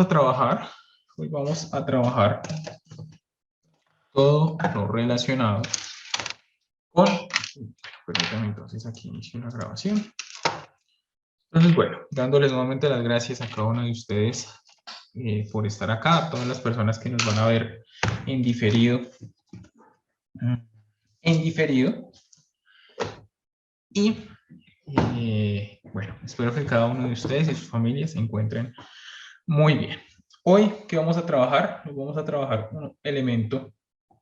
a trabajar, todo lo relacionado con, permítanme entonces aquí inicio la grabación. Entonces, bueno, dándoles nuevamente las gracias a cada uno de ustedes por estar acá, a todas las personas que nos van a ver en diferido. Y bueno, espero que cada uno de ustedes y sus familias se encuentren muy bien. Hoy, ¿qué vamos a trabajar? Vamos a trabajar un elemento,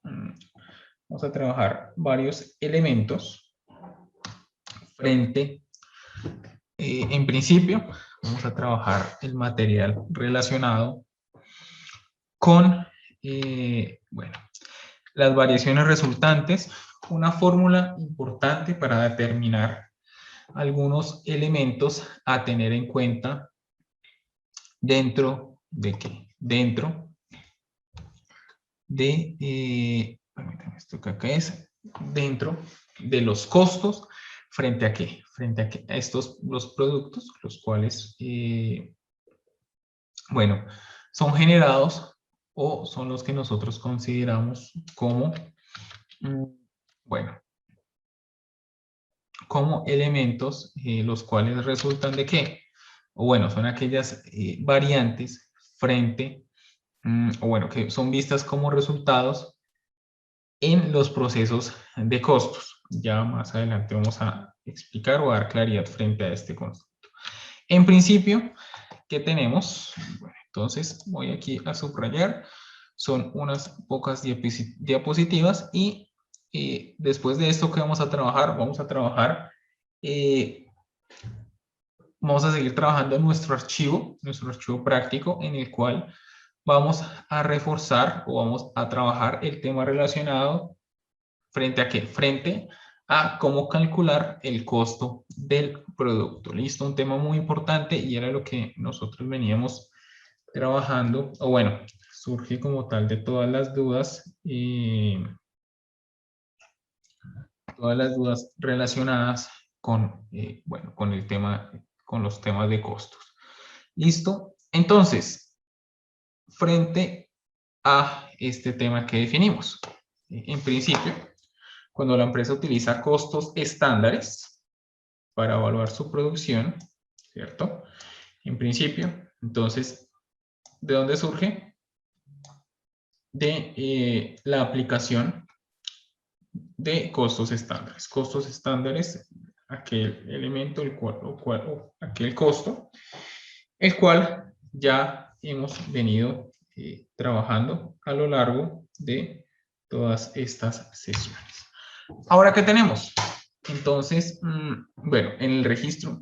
vamos a trabajar varios elementos frente, en principio, vamos a trabajar el material relacionado con, bueno, las variaciones resultantes, una fórmula importante para determinar algunos elementos a tener en cuenta dentro de qué, dentro de, permítanme, esto que acá es, dentro de los costos frente a qué, a estos, los productos, los cuales, bueno, son generados o son los que nosotros consideramos como, bueno, como elementos los cuales resultan de qué, o bueno, son aquellas variantes frente, o bueno, que son vistas como resultados en los procesos de costos. Ya más adelante vamos a explicar o a dar claridad frente a este concepto. En principio, ¿qué tenemos? Bueno, entonces voy aquí a subrayar. Son unas pocas diapositivas y después de esto, ¿qué vamos a trabajar? Vamos a seguir trabajando en nuestro archivo práctico en el cual vamos a reforzar o vamos a trabajar el tema relacionado ¿frente a qué? Frente a cómo calcular el costo del producto. ¿Listo? Un tema muy importante y era lo que nosotros veníamos trabajando, o bueno, surge como tal de todas las dudas relacionadas con, bueno, con el tema, con los temas de costos. ¿Listo? Entonces, frente a este tema que definimos, en principio, cuando la empresa utiliza costos estándares para evaluar su producción, ¿cierto? En principio, entonces, ¿de dónde surge? De la aplicación de costos estándares. Costos estándares, aquel elemento, aquel costo, el cual ya hemos venido trabajando a lo largo de todas estas sesiones. Ahora, ¿qué tenemos? Entonces, bueno, en el registro,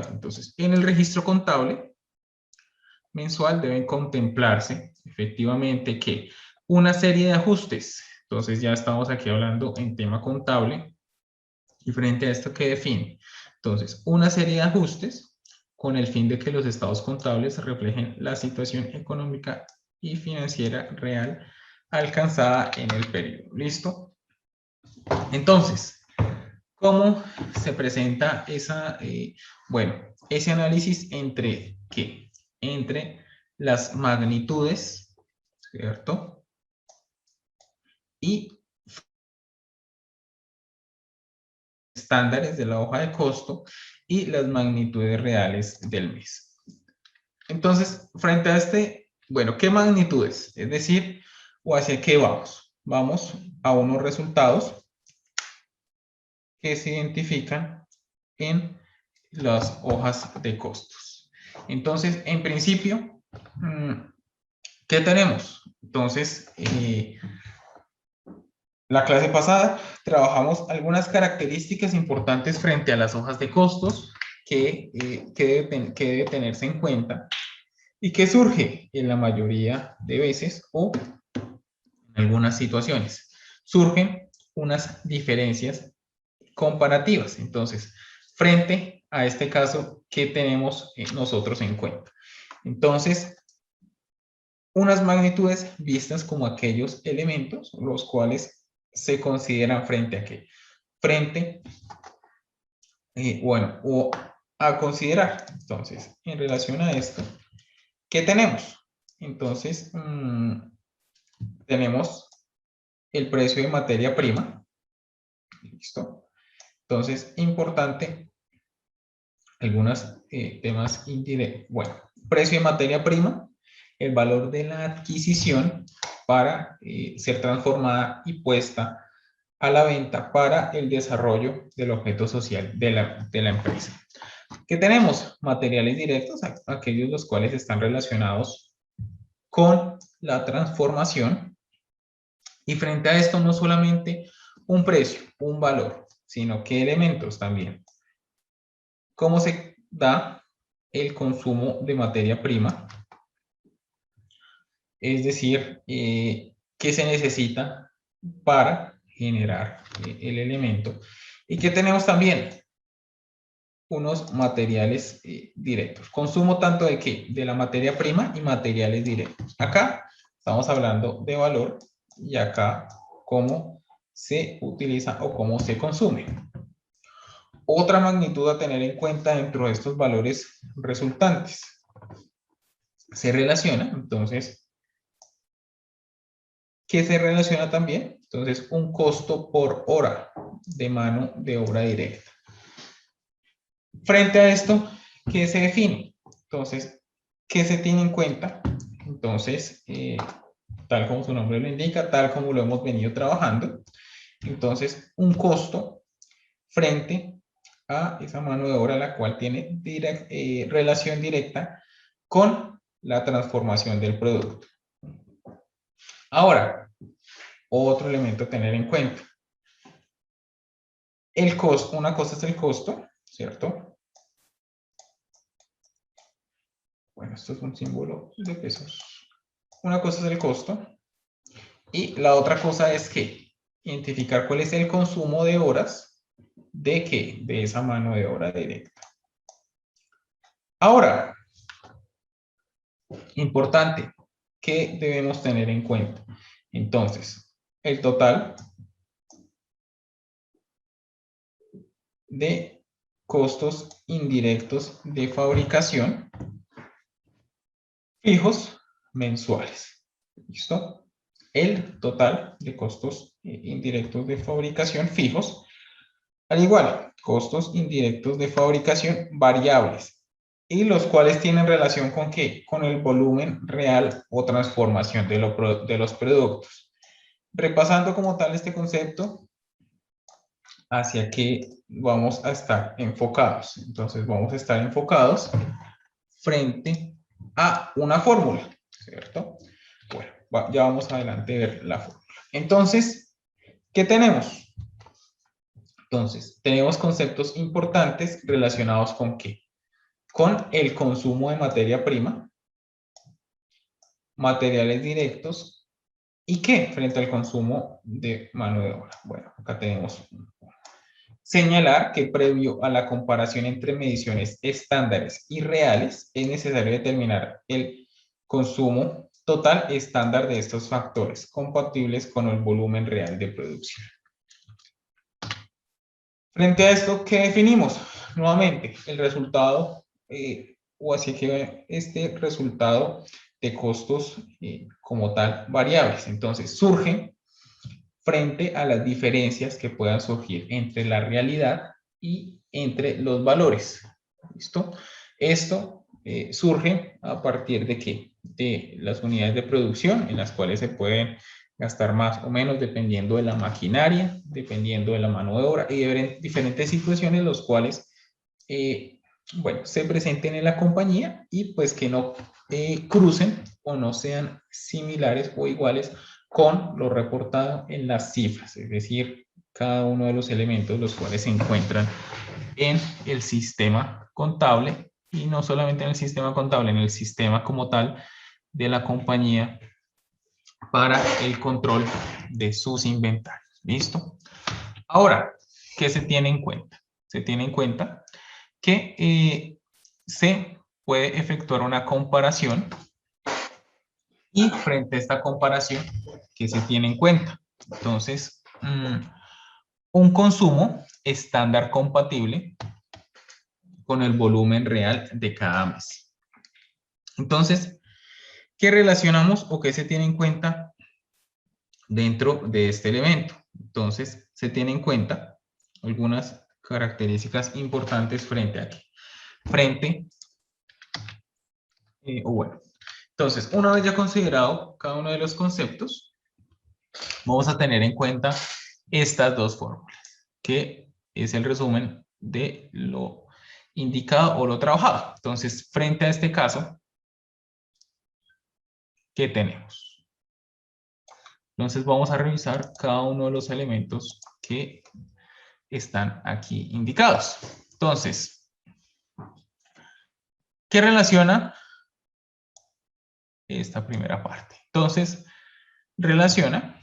entonces, en el registro contable mensual deben contemplarse efectivamente que una serie de ajustes. Entonces ya estamos aquí hablando en tema contable y frente a esto que define. Entonces, una serie de ajustes con el fin de que los estados contables reflejen la situación económica y financiera real alcanzada en el periodo. ¿Listo? Entonces, ¿cómo se presenta esa, bueno, ese análisis entre qué? Entre las magnitudes, ¿cierto? Y estándares de la hoja de costo y las magnitudes reales del mes. Entonces, frente a este, bueno, ¿qué magnitudes? Es decir, ¿o hacia qué vamos? Vamos a unos resultados que se identifican en las hojas de costos. Entonces, en principio, ¿qué tenemos? Entonces, la clase pasada trabajamos algunas características importantes frente a las hojas de costos que debe tenerse en cuenta y que surge en la mayoría de veces o en algunas situaciones. Surgen unas diferencias comparativas. Entonces, frente a este caso, ¿qué tenemos nosotros en cuenta? Entonces, unas magnitudes vistas como aquellos elementos los cuales se consideran frente a qué? Frente, bueno, o a considerar. Entonces, en relación a esto, ¿qué tenemos? entonces tenemos el precio de materia prima. ¿Listo? Entonces, importante, algunos temas indirectos. Bueno, precio de materia prima, el valor de la adquisición para ser transformada y puesta a la venta para el desarrollo del objeto social de la empresa. ¿Qué tenemos? Materiales directos, aquellos los cuales están relacionados con la transformación. Y frente a esto, no solamente un precio, un valor, sino qué elementos también. ¿Cómo se da el consumo de materia prima? Es decir, qué se necesita para generar el elemento. ¿Y qué tenemos también? Unos materiales directos. Consumo tanto de qué? De la materia prima y materiales directos. Acá estamos hablando de valor y acá cómo se utiliza o cómo se consume. Otra magnitud a tener en cuenta dentro de estos valores resultantes. Se relaciona, entonces, ¿qué se relaciona también? Entonces, un costo por hora de mano de obra directa. Frente a esto, ¿qué se define? Entonces, ¿qué se tiene en cuenta? Entonces, tal como su nombre lo indica, tal como lo hemos venido trabajando, entonces, un costo frente a esa mano de obra la cual tiene relación directa con la transformación del producto. Ahora, otro elemento a tener en cuenta. El costo, una cosa es el costo, ¿cierto? Bueno, esto es un símbolo de pesos. Una cosa es el costo y la otra cosa es que identificar cuál es el consumo de horas de qué, de esa mano de obra directa. Ahora, importante, ¿qué debemos tener en cuenta? Entonces, el total de costos indirectos de fabricación fijos mensuales. ¿Listo? El total de costos indirectos de fabricación fijos, al igual, costos indirectos de fabricación variables, y los cuales tienen relación con ¿qué? Con el volumen real o transformación de los productos. Repasando como tal este concepto, hacia qué vamos a estar enfocados. Entonces vamos a estar enfocados frente a una fórmula, ¿cierto? Bueno, ya vamos adelante a ver la fórmula. Entonces, ¿qué tenemos? Entonces, tenemos conceptos importantes relacionados con ¿qué? Con el consumo de materia prima, materiales directos y ¿qué? Frente al consumo de mano de obra. Bueno, acá tenemos señalar que previo a la comparación entre mediciones estándares y reales es necesario determinar el consumo total estándar de estos factores compatibles con el volumen real de producción. Frente a esto, ¿qué definimos? Nuevamente, el resultado o así que este resultado de costos como tal variables. Entonces, surge frente a las diferencias que puedan surgir entre la realidad y entre los valores. ¿Listo? Esto surge a partir de ¿qué? De las unidades de producción en las cuales se pueden gastar más o menos dependiendo de la maquinaria, dependiendo de la mano de obra y de diferentes situaciones los cuales bueno, se presenten en la compañía y pues que no crucen o no sean similares o iguales con lo reportado en las cifras, es decir, cada uno de los elementos los cuales se encuentran en el sistema contable y no solamente en el sistema contable, en el sistema como tal de la compañía para el control de sus inventarios. ¿Listo? Ahora, ¿qué se tiene en cuenta? Se tiene en cuenta que se puede efectuar una comparación y frente a esta comparación, ¿qué se tiene en cuenta? Entonces, un consumo estándar compatible con el volumen real de cada mes. Entonces, ¿Qué relacionamos o qué se tiene en cuenta dentro de este elemento? Entonces, se tiene en cuenta algunas características importantes frente a aquí. Entonces, una vez ya considerado cada uno de los conceptos, vamos a tener en cuenta estas dos fórmulas, que es el resumen de lo indicado o lo trabajado. Entonces, frente a este caso, ¿qué tenemos? Entonces, vamos a revisar cada uno de los elementos que están aquí indicados. Entonces, ¿qué relaciona esta primera parte? Entonces, relaciona,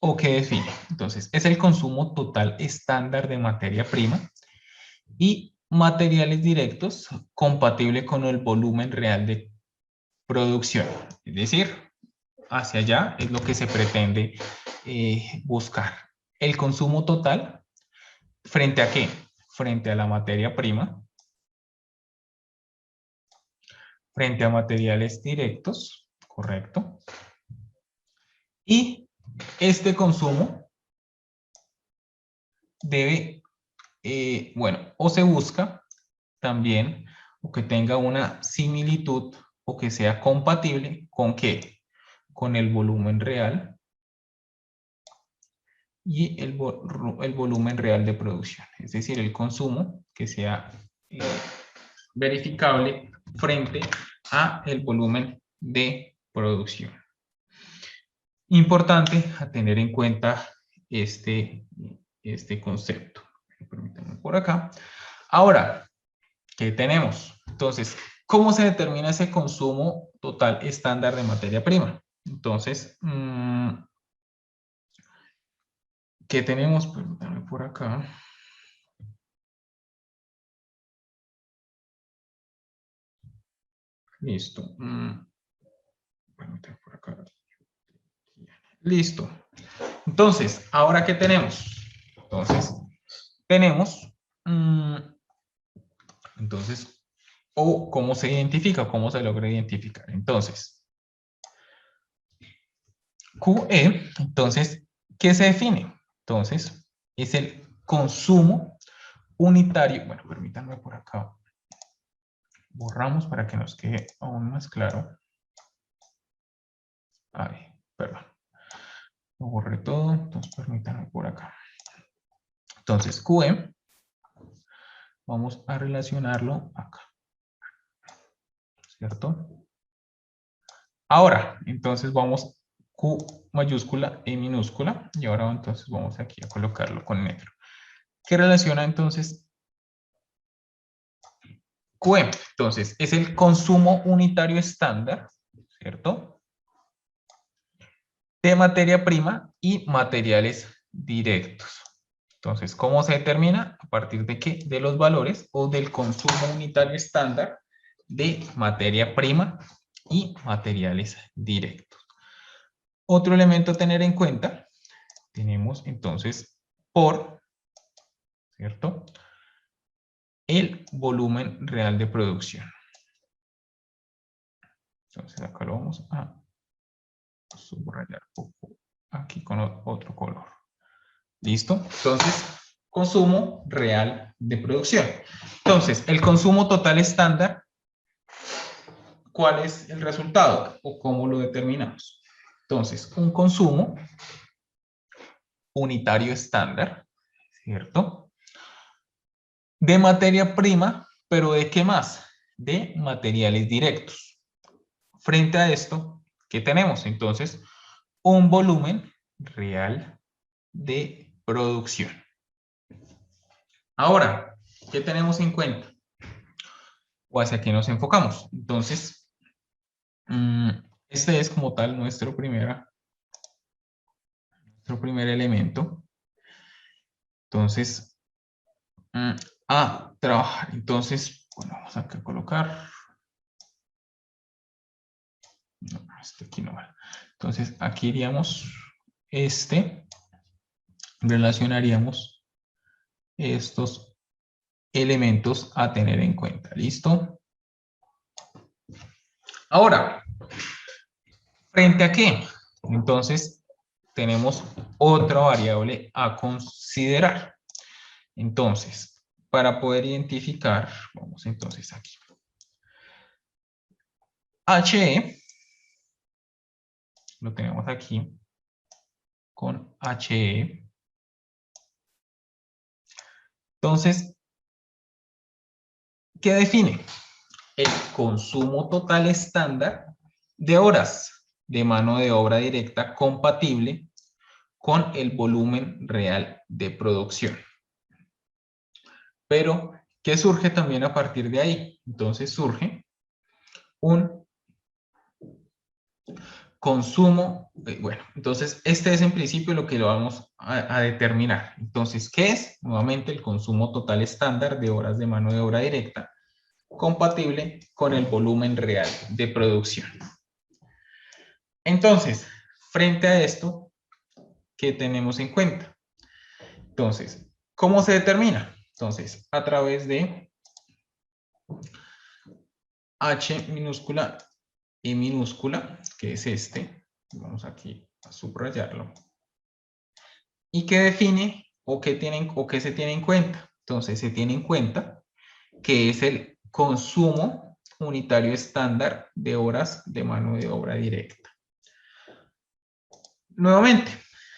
o qué define. Entonces, es el consumo total estándar de materia prima y materiales directos compatible con el volumen real de producción. Es decir, hacia allá es lo que se pretende buscar. El consumo total, ¿frente a qué? Frente a la materia prima, frente a materiales directos, correcto. Y este consumo debe, o se busca también, o que tenga una similitud, o que sea compatible con ¿qué? Con el volumen real y el volumen real de producción. Es decir, el consumo que sea verificable frente a el volumen de producción. Importante a tener en cuenta este concepto. Permítanme por acá. Ahora, ¿qué tenemos? Entonces, ¿cómo se determina ese consumo total estándar de materia prima? Entonces, ¿qué tenemos? Permítanme por acá. Listo. Permítanme por acá. Listo. Entonces, ¿ahora qué tenemos? Entonces, tenemos, o cómo se identifica, cómo se logra identificar. Entonces, QE, entonces, ¿qué se define? Entonces, es el consumo unitario. Bueno, permítanme por acá. Borramos para que nos quede aún más claro. Ay, perdón. Lo borré todo, entonces permítanme por acá. Entonces, QE, vamos a relacionarlo acá. ¿Cierto? Ahora, entonces vamos Q mayúscula e minúscula, y ahora entonces vamos aquí a colocarlo con negro. ¿Qué relaciona entonces QE? Entonces, es el consumo unitario estándar, ¿cierto? De materia prima y materiales directos. Entonces, ¿cómo se determina? ¿A partir de qué? De los valores o del consumo unitario estándar de materia prima y materiales directos. Otro elemento a tener en cuenta, tenemos entonces por, ¿cierto? El volumen real de producción. Entonces acá lo vamos a subrayar aquí con otro color. ¿Listo? Entonces, consumo real de producción. Entonces, el consumo total estándar, ¿cuál es el resultado? ¿O cómo lo determinamos? Entonces, un consumo unitario estándar, ¿cierto? De materia prima, pero ¿de qué más? De materiales directos. Frente a esto, ¿qué tenemos? Entonces, un volumen real de producción. Ahora, ¿qué tenemos en cuenta? ¿O hacia qué nos enfocamos? Entonces, este es como tal nuestro primer elemento. Entonces, a trabajar. Entonces, bueno, vamos a colocar. No, este aquí no va. Entonces, aquí iríamos relacionaríamos estos elementos a tener en cuenta. ¿Listo? Ahora, ¿Frente a qué? Entonces, tenemos otra variable a considerar. Entonces, para poder identificar, vamos entonces aquí. HE, lo tenemos aquí con HE. Entonces, ¿qué define? El consumo total estándar de horas de mano de obra directa compatible con el volumen real de producción. Pero, ¿qué surge también a partir de ahí? Entonces surge un consumo, bueno, entonces este es en principio lo que lo vamos a determinar. Entonces, ¿qué es? Nuevamente el consumo total estándar de horas de mano de obra directa compatible con el volumen real de producción. Entonces, frente a esto, ¿qué tenemos en cuenta? Entonces, ¿cómo se determina? Entonces, a través de H minúscula y minúscula, que es este, vamos aquí a subrayarlo, y que define o que se tiene en cuenta. Entonces, se tiene en cuenta que es el consumo unitario estándar de horas de mano de obra directa. Nuevamente,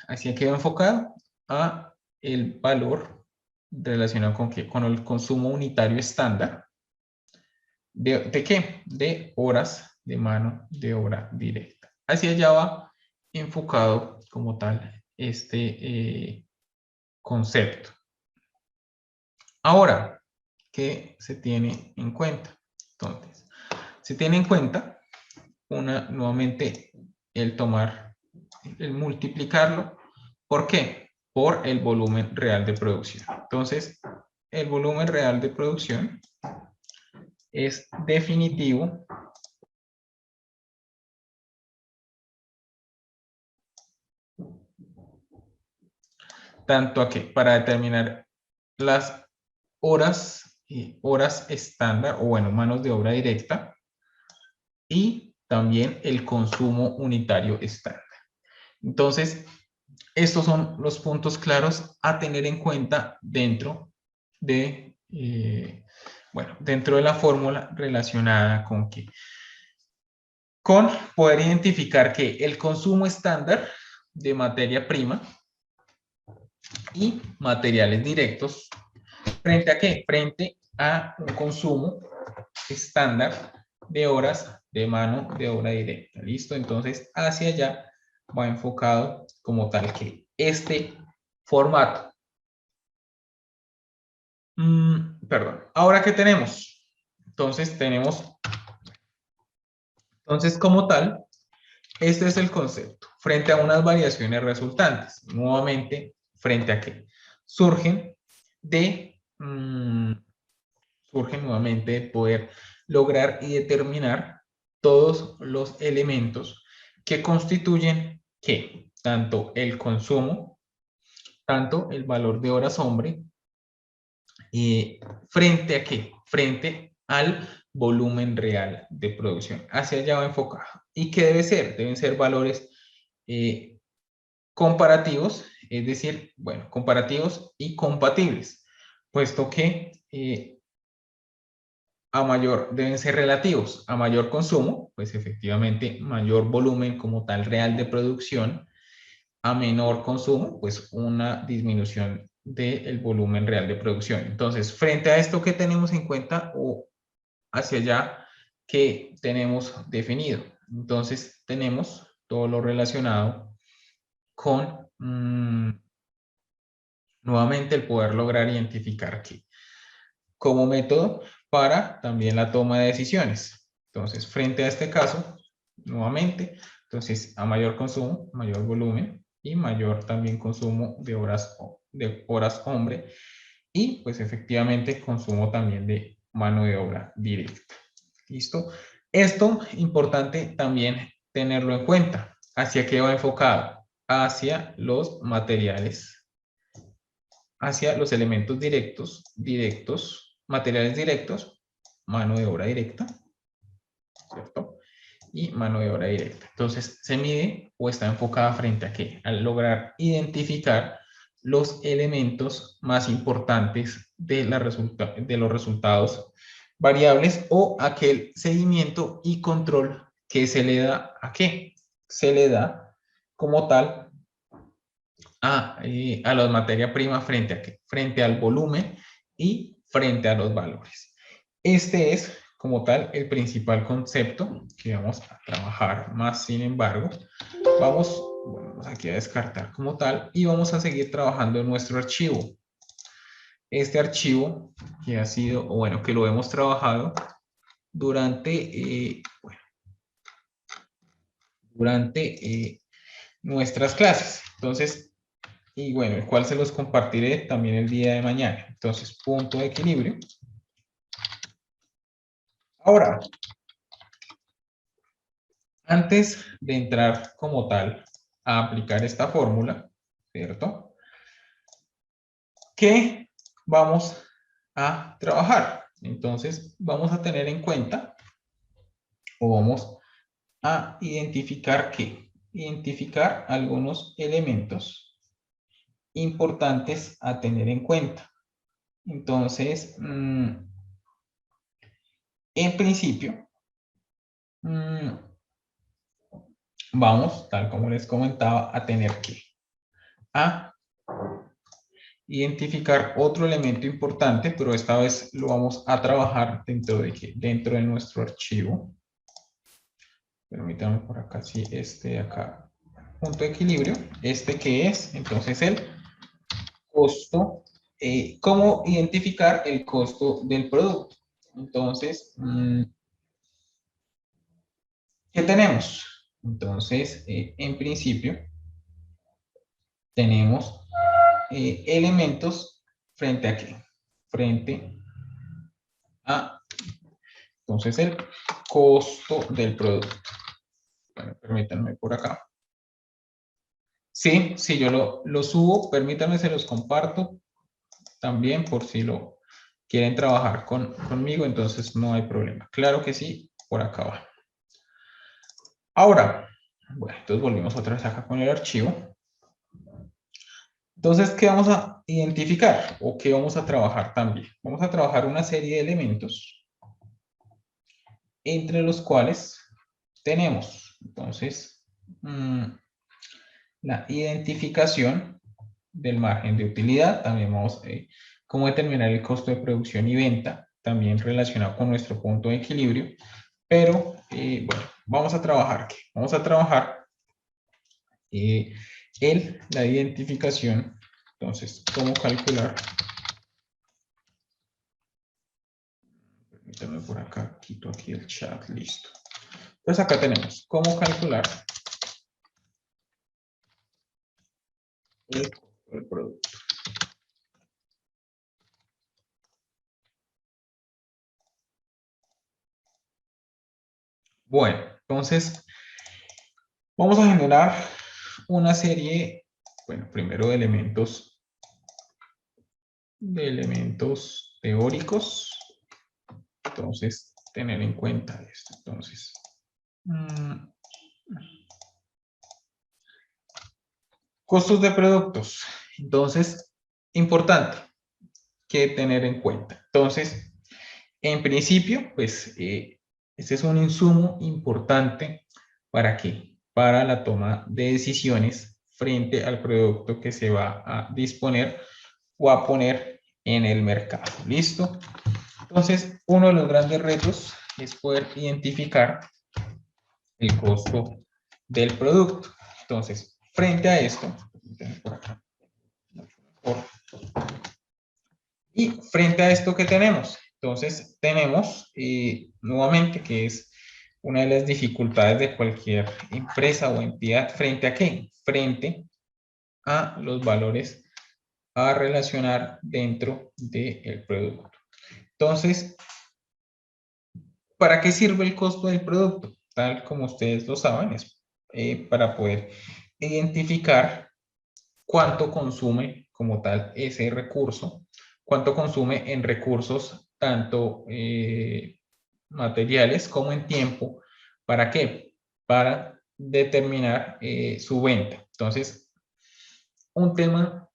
así quedó enfocado a el valor relacionado con, ¿qué? Con el consumo unitario estándar. ¿De qué? De horas de mano de obra directa. Hacia allá va enfocado como tal este concepto. Ahora, ¿qué se tiene en cuenta? Entonces, se tiene en cuenta nuevamente el multiplicarlo. ¿Por qué? Por el volumen real de producción. Entonces, el volumen real de producción es definitivo tanto a que para determinar las horas estándar o bueno, manos de obra directa y también el consumo unitario estándar. Entonces, estos son los puntos claros a tener en cuenta dentro de, dentro de la fórmula relacionada con que con poder identificar que el consumo estándar de materia prima y materiales directos, ¿frente a qué? Frente a un consumo estándar de horas de mano de obra directa. ¿Listo? Entonces, hacia allá va enfocado como tal que este formato. Perdón. Ahora, ¿qué tenemos? Entonces, como tal, este es el concepto. Frente a unas variaciones resultantes, nuevamente, ¿frente a qué? Surgen nuevamente de poder lograr y determinar todos los elementos que constituyen que tanto el consumo, tanto el valor de horas hombre, ¿frente a qué? Frente al volumen real de producción. Hacia allá va enfocado. ¿Y qué debe ser? Deben ser valores comparativos, es decir, bueno, comparativos y compatibles, puesto que deben ser relativos a mayor consumo, pues efectivamente mayor volumen como tal real de producción, a menor consumo, pues una disminución del volumen real de producción. Entonces, frente a esto, ¿qué tenemos en cuenta o hacia allá que tenemos definido? Entonces, tenemos todo lo relacionado con nuevamente el poder lograr identificar que como método para también la toma de decisiones. Entonces, frente a este caso, nuevamente, entonces a mayor consumo, mayor volumen y mayor también consumo de horas hombre y pues efectivamente consumo también de mano de obra directa. ¿Listo? Esto importante también tenerlo en cuenta. ¿Hacia qué va enfocado? Hacia los materiales, hacia los elementos directos, materiales directos, mano de obra directa, ¿cierto? y mano de obra directa. Entonces, se mide o está enfocada frente a qué? Al lograr identificar los elementos más importantes de los resultados variables o aquel seguimiento y control que se le da a qué? Se le da como tal a la materia prima frente a qué? Frente al volumen y frente a los valores. Este es como tal el principal concepto que vamos a trabajar más. Sin embargo, vamos aquí a descartar como tal y vamos a seguir trabajando en nuestro archivo. Este archivo que ha sido, o bueno, que lo hemos trabajado durante, nuestras clases. Entonces, y bueno, el cual se los compartiré también el día de mañana. Entonces, punto de equilibrio. Ahora, antes de entrar como tal a aplicar esta fórmula, ¿cierto? ¿Qué vamos a trabajar? Entonces, vamos a tener en cuenta o vamos a identificar qué. Identificar algunos elementos importantes a tener en cuenta. Entonces, en principio, vamos, tal como les comentaba, a tener que identificar otro elemento importante, pero esta vez lo vamos a trabajar dentro de nuestro archivo. Permítanme por acá, sí, acá, punto de equilibrio, que es, entonces, el costo, cómo identificar el costo del producto. Entonces, ¿qué tenemos? Entonces, en principio, tenemos elementos frente a qué? Frente a, entonces, el costo del producto. Bueno, permítanme por acá. Sí, si yo lo subo, permítanme, se los comparto también por si lo quieren trabajar conmigo, entonces no hay problema. Claro que sí, por acá va. Ahora, bueno, entonces volvemos otra vez acá con el archivo. Entonces, ¿qué vamos a identificar o qué vamos a trabajar también? Vamos a trabajar una serie de elementos entre los cuales tenemos, entonces, la identificación del margen de utilidad. También vamos a cómo determinar el costo de producción y venta, también relacionado con nuestro punto de equilibrio. Pero, bueno, vamos a trabajar, ¿qué? Vamos a trabajar la identificación. Entonces, ¿cómo calcular? Permítanme por acá, quito aquí el chat, listo. Entonces acá tenemos cómo calcular el costo del producto. Bueno, entonces vamos a generar una serie, bueno, primero de elementos teóricos. Entonces, tener en cuenta esto. Entonces, costos de productos. Entonces, importante que tener en cuenta. Entonces, en principio, pues, este es un insumo importante. ¿Para qué? Para la toma de decisiones frente al producto que se va a disponer o a poner en el mercado. ¿Listo? Entonces, uno de los grandes retos es poder identificar el costo del producto. Entonces, frente a esto, por acá, y frente a esto, ¿qué tenemos? Entonces, tenemos nuevamente que es una de las dificultades de cualquier empresa o entidad. ¿Frente a qué? Frente a los valores a relacionar dentro del producto. Entonces, ¿para qué sirve el costo del producto? Tal como ustedes lo saben, es para poder identificar cuánto consume como tal ese recurso, cuánto consume en recursos tanto materiales como en tiempo ¿Para qué? Para determinar su venta. Entonces, un tema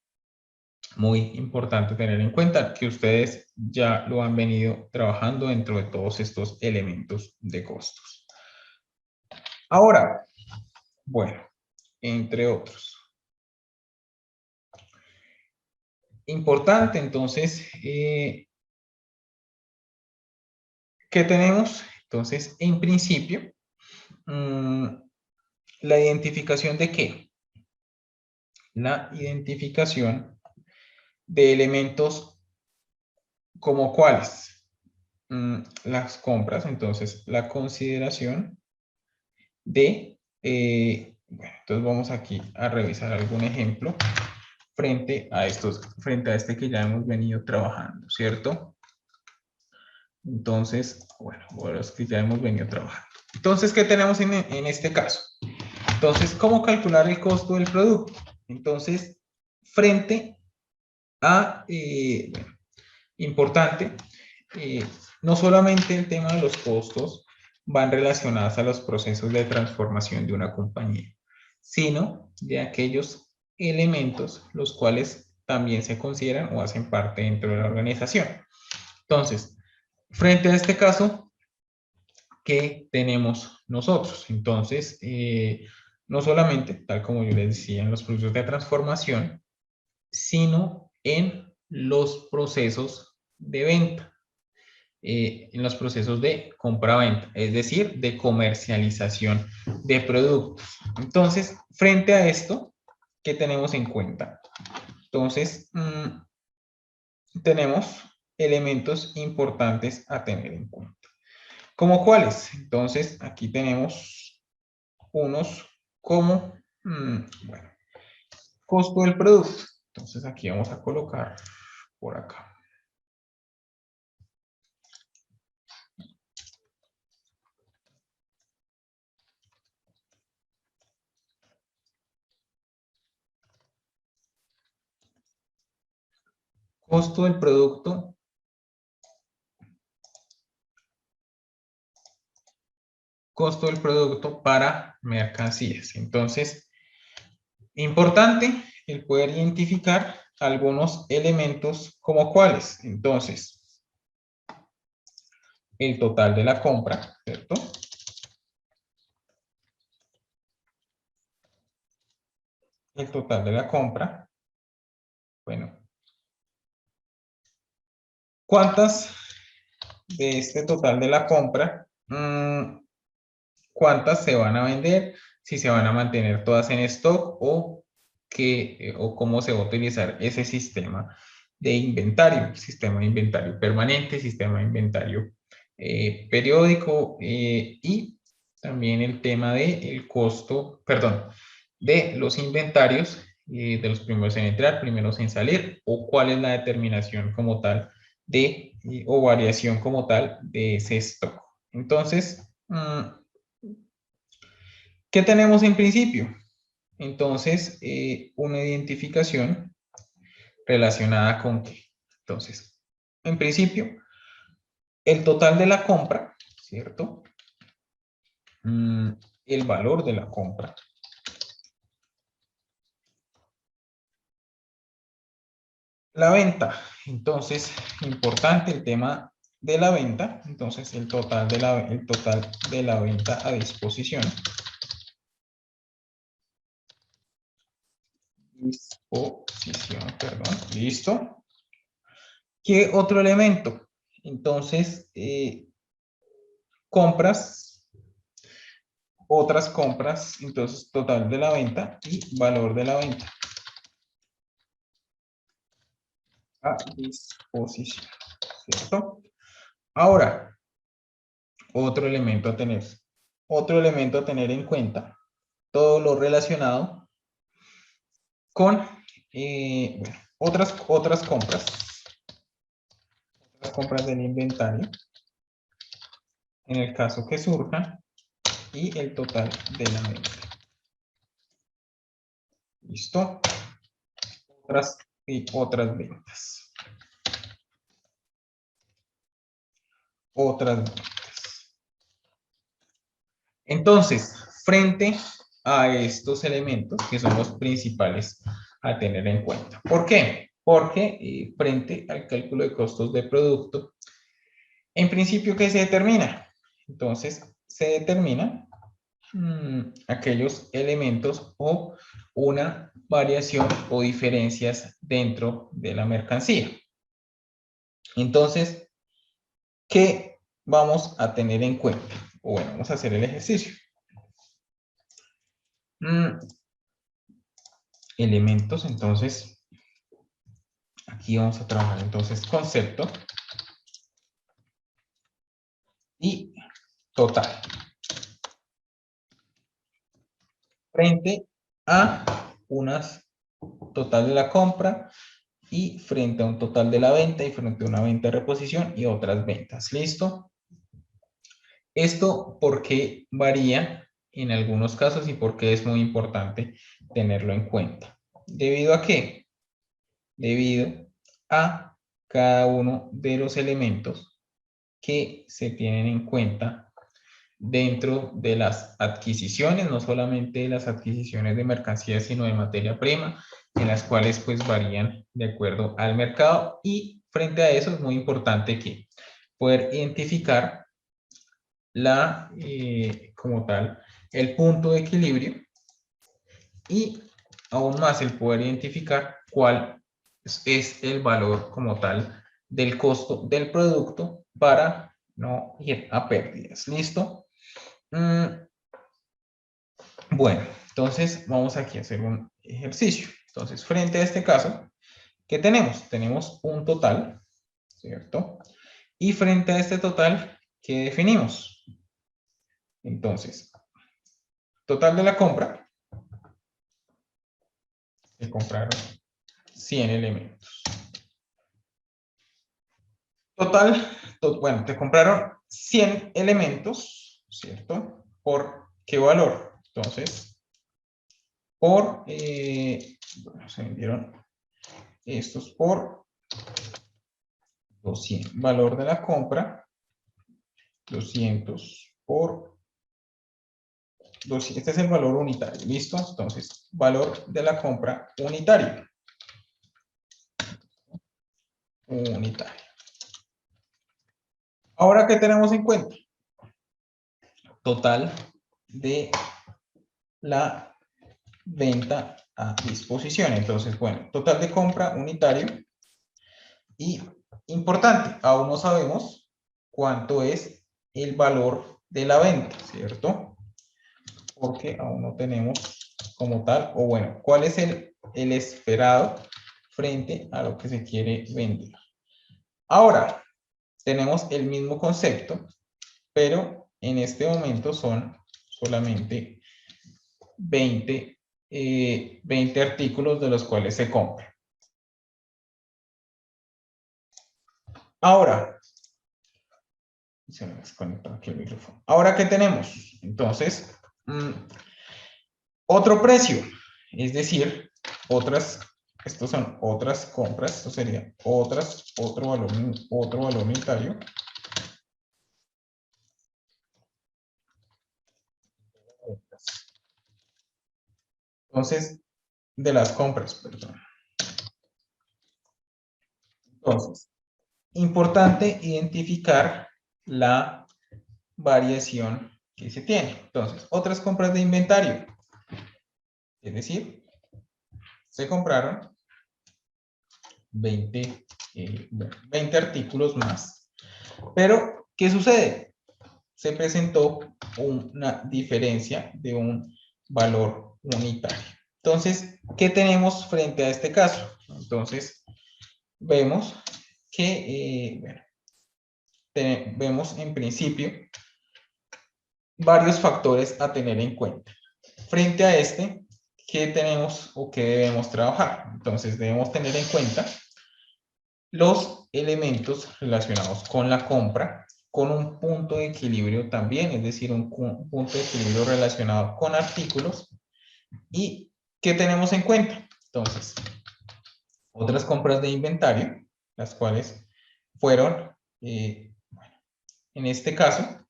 muy importante tener en cuenta que ustedes ya lo han venido trabajando dentro de todos estos elementos de costos. Ahora, bueno, entre otros. Importante, entonces, ¿qué tenemos? Entonces, en principio, la identificación de qué? La identificación de elementos como cuáles. Las compras, entonces, la consideración de, bueno, entonces vamos aquí a revisar algún ejemplo frente a este que ya hemos venido trabajando, ¿cierto? Entonces, bueno, los que ya hemos venido trabajando. Entonces, ¿qué tenemos en este caso? Entonces, ¿cómo calcular el costo del producto? Entonces, frente a, bueno, importante, no solamente el tema de los costos van relacionados a los procesos de transformación de una compañía, sino de aquellos elementos los cuales también se consideran o hacen parte dentro de la organización. Entonces, frente a este caso, ¿qué tenemos nosotros? Entonces, no solamente, tal como yo les decía, en los procesos de transformación, sino en los procesos de venta, en los procesos de compra-venta, es decir, de comercialización de productos. Entonces, frente a esto, ¿qué tenemos en cuenta? Entonces, tenemos elementos importantes a tener en cuenta. ¿Cómo cuáles? Entonces, aquí tenemos unos como, bueno, costo del producto. Entonces, aquí vamos a colocar por acá. Costo del producto. Costo del producto para mercancías. Entonces, importante el poder identificar algunos elementos como cuáles. Entonces, el total de la compra, ¿cierto? El total de la compra. Bueno, ¿cuántas de este total de la compra? ¿Cuántas se van a vender? Si se van a mantener todas en stock o cómo se va a utilizar ese sistema de inventario, sistema de inventario permanente, sistema de inventario periódico y también el tema del costo, perdón, de los inventarios de los primeros en entrar, primeros en salir, o cuál es la determinación como tal de, o variación como tal de ese stock. Entonces, ¿qué tenemos en principio? Entonces, una identificación relacionada con qué. Entonces, en principio, el total de la compra, ¿cierto? El valor de la compra. La venta, entonces, importante el tema de la venta, entonces el total de la venta a disposición. Disposición, perdón, listo. ¿Qué otro elemento? Entonces, compras, otras compras, entonces total de la venta y valor de la venta a disposición, ¿cierto? Ahora, otro elemento a tener en cuenta, todo lo relacionado con bueno, otras compras del inventario, en el caso que surjan, y el total de la venta. ¿Listo? Otras ventas. Otras ventas. Entonces, frente a estos elementos que son los principales a tener en cuenta. ¿Por qué? Porque frente al cálculo de costos de producto, en principio, ¿qué se determina? Entonces, se determinan aquellos elementos o una variación o diferencias dentro de la mercancía. Entonces, ¿qué vamos a tener en cuenta? O bueno, vamos a hacer el ejercicio. Elementos, entonces, aquí vamos a trabajar entonces concepto y total. Frente a unas total de la compra y frente a un total de la venta y frente a una venta de reposición y otras ventas. ¿Listo? Esto, ¿por qué varía en algunos casos y por qué es muy importante tenerlo en cuenta? ¿Debido a qué? Debido a cada uno de los elementos que se tienen en cuenta dentro de las adquisiciones, no solamente de las adquisiciones de mercancías, sino de materia prima, en las cuales pues varían de acuerdo al mercado, y frente a eso es muy importante que poder identificar como tal, el punto de equilibrio y aún más el poder identificar cuál es el valor como tal del costo del producto para no ir a pérdidas. ¿Listo? Bueno, entonces vamos aquí a hacer un ejercicio. Entonces, frente a este caso, ¿qué tenemos? Tenemos un total, ¿cierto? Y frente a este total, ¿qué definimos? Entonces, total de la compra, se compraron 100 elementos. Total, bueno, te compraron 100 elementos, ¿cierto? ¿Por qué valor? Entonces, bueno, se vendieron estos por 200. Valor de la compra, 200 por 200. Este es el valor unitario, ¿listo? Entonces, valor de la compra unitario. Unitario. Ahora, ¿qué tenemos en cuenta? Total de la venta a disposición. Entonces, bueno, total de compra unitario. Y importante, aún no sabemos cuánto es el valor de la venta, ¿cierto? Porque aún no tenemos como tal, o bueno, cuál es el esperado frente a lo que se quiere vender. Ahora, tenemos el mismo concepto, pero en este momento son solamente 20 artículos de los cuales se compra. Ahora, se me desconectó aquí el micrófono. Ahora, ¿qué tenemos? Entonces, otro precio, es decir, estos son otras compras, esto sería otro valor unitario. Entonces, de las compras, perdón. Entonces, importante identificar la variación que se tiene. Entonces, otras compras de inventario. Es decir, se compraron 20 artículos más. Pero, ¿qué sucede? Se presentó una diferencia de un valor unitario. Entonces, ¿qué tenemos frente a este caso? Entonces, vemos que, vemos en principio varios factores a tener en cuenta. Frente a este, ¿qué tenemos o qué debemos trabajar? Entonces, debemos tener en cuenta los elementos relacionados con la compra, con un punto de equilibrio también, es decir, un punto de equilibrio relacionado con artículos. ¿Y qué tenemos en cuenta? Entonces, otras compras de inventario, las cuales fueron, bueno, en este caso,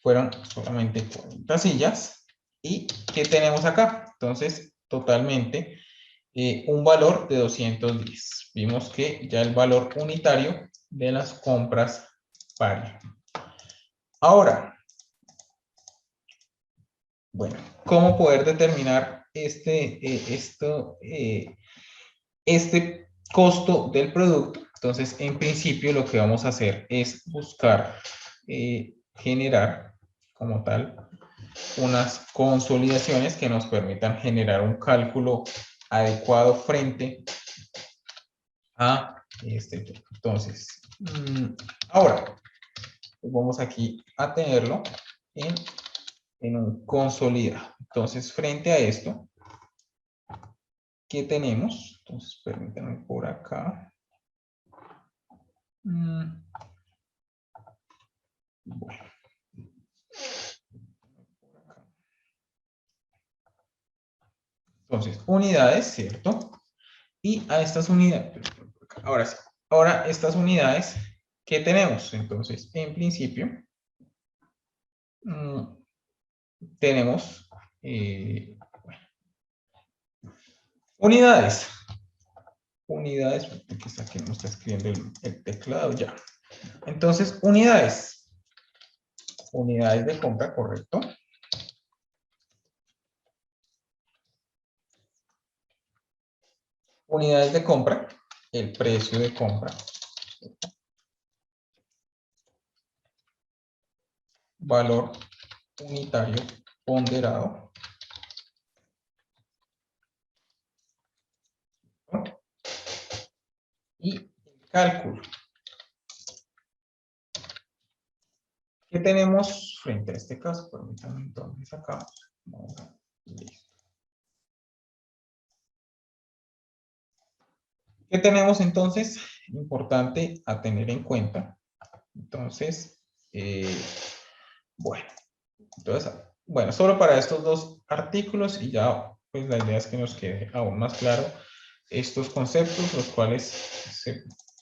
fueron solamente 40 sillas. ¿Y qué tenemos acá? Entonces, totalmente un valor de 210. Vimos que ya el valor unitario de las compras varía. Ahora, bueno, ¿cómo poder determinar este costo del producto? Entonces, en principio, lo que vamos a hacer es buscar generar como tal unas consolidaciones que nos permitan generar un cálculo adecuado frente a este. Entonces, ahora vamos aquí a tenerlo en un consolidado. Entonces, frente a esto, ¿qué tenemos? Entonces, permítanme por acá. Bueno. Entonces, unidades, ¿cierto? Y a estas unidades, ahora sí, ahora estas unidades, ¿qué tenemos? Entonces, en principio, tenemos bueno, unidades. Unidades, aquí está, que no está escribiendo el teclado ya. Entonces, unidades. Unidades de compra, correcto. Unidades de compra, el precio de compra. Valor unitario ponderado. Y el cálculo. ¿Qué tenemos frente a este caso? Permítanme entonces acá. Listo. ¿Qué tenemos entonces? Importante a tener en cuenta. Entonces, bueno, solo para estos dos artículos y ya, pues la idea es que nos quede aún más claro estos conceptos, los cuales,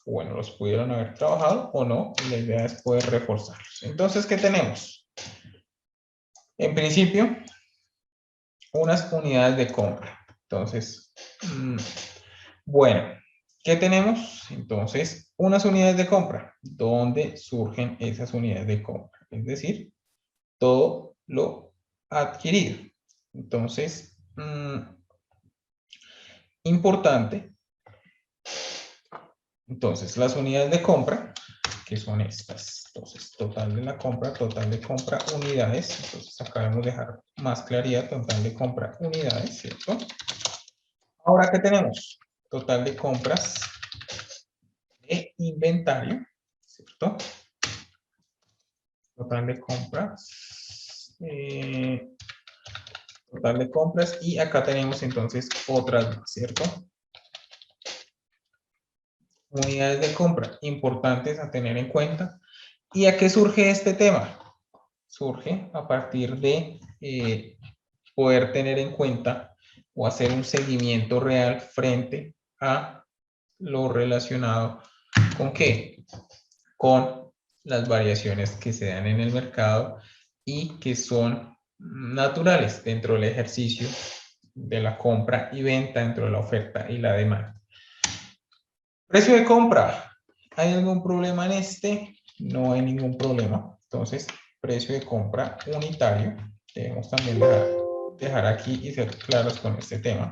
bueno, los pudieron haber trabajado o no, y la idea es poder reforzarlos. Entonces, ¿qué tenemos? En principio, unas unidades de compra. Entonces, bueno, ¿qué tenemos? Entonces, unas unidades de compra. ¿Dónde surgen esas unidades de compra? Es decir, todo lo adquirido. Entonces, importante. Entonces, las unidades de compra, que son estas. Entonces, total de la compra, total de compra, unidades. Entonces, acá debemos dejar más claridad, total de compra, unidades, ¿cierto? Ahora, ¿qué tenemos? Total de compras de inventario, ¿cierto? Total de compras. Total de compras. Y acá tenemos entonces otras más, ¿cierto? Unidades de compra importantes a tener en cuenta. ¿Y a qué surge este tema? Surge a partir de poder tener en cuenta o hacer un seguimiento real frente a lo relacionado con qué? Con las variaciones que se dan en el mercado y que son naturales dentro del ejercicio de la compra y venta, dentro de la oferta y la demanda. Precio de compra. ¿Hay algún problema en este? No hay ningún problema. Entonces, precio de compra unitario. Debemos también dejar aquí y ser claros con este tema.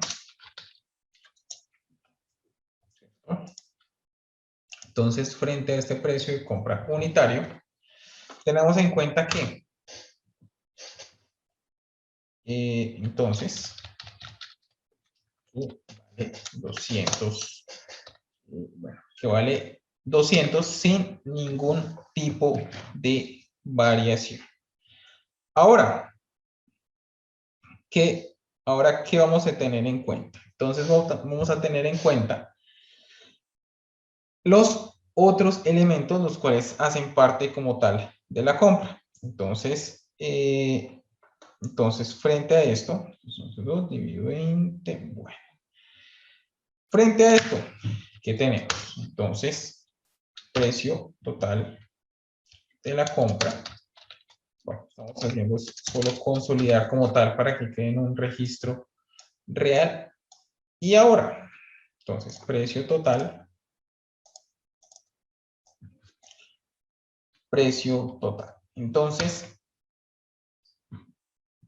Entonces, frente a este precio de compra unitario, tenemos en cuenta que entonces vale 200, bueno, que vale 200 sin ningún tipo de variación. Ahora, ¿qué vamos a tener en cuenta? Entonces vamos a tener en cuenta los otros elementos, los cuales hacen parte como tal de la compra. Entonces, frente a esto, 2 dividido 20, bueno. Frente a esto, ¿qué tenemos? Entonces, precio total de la compra bueno, estamos haciendo solo consolidar como tal para que quede en un registro real. Y ahora, entonces, precio total. Precio total. Entonces,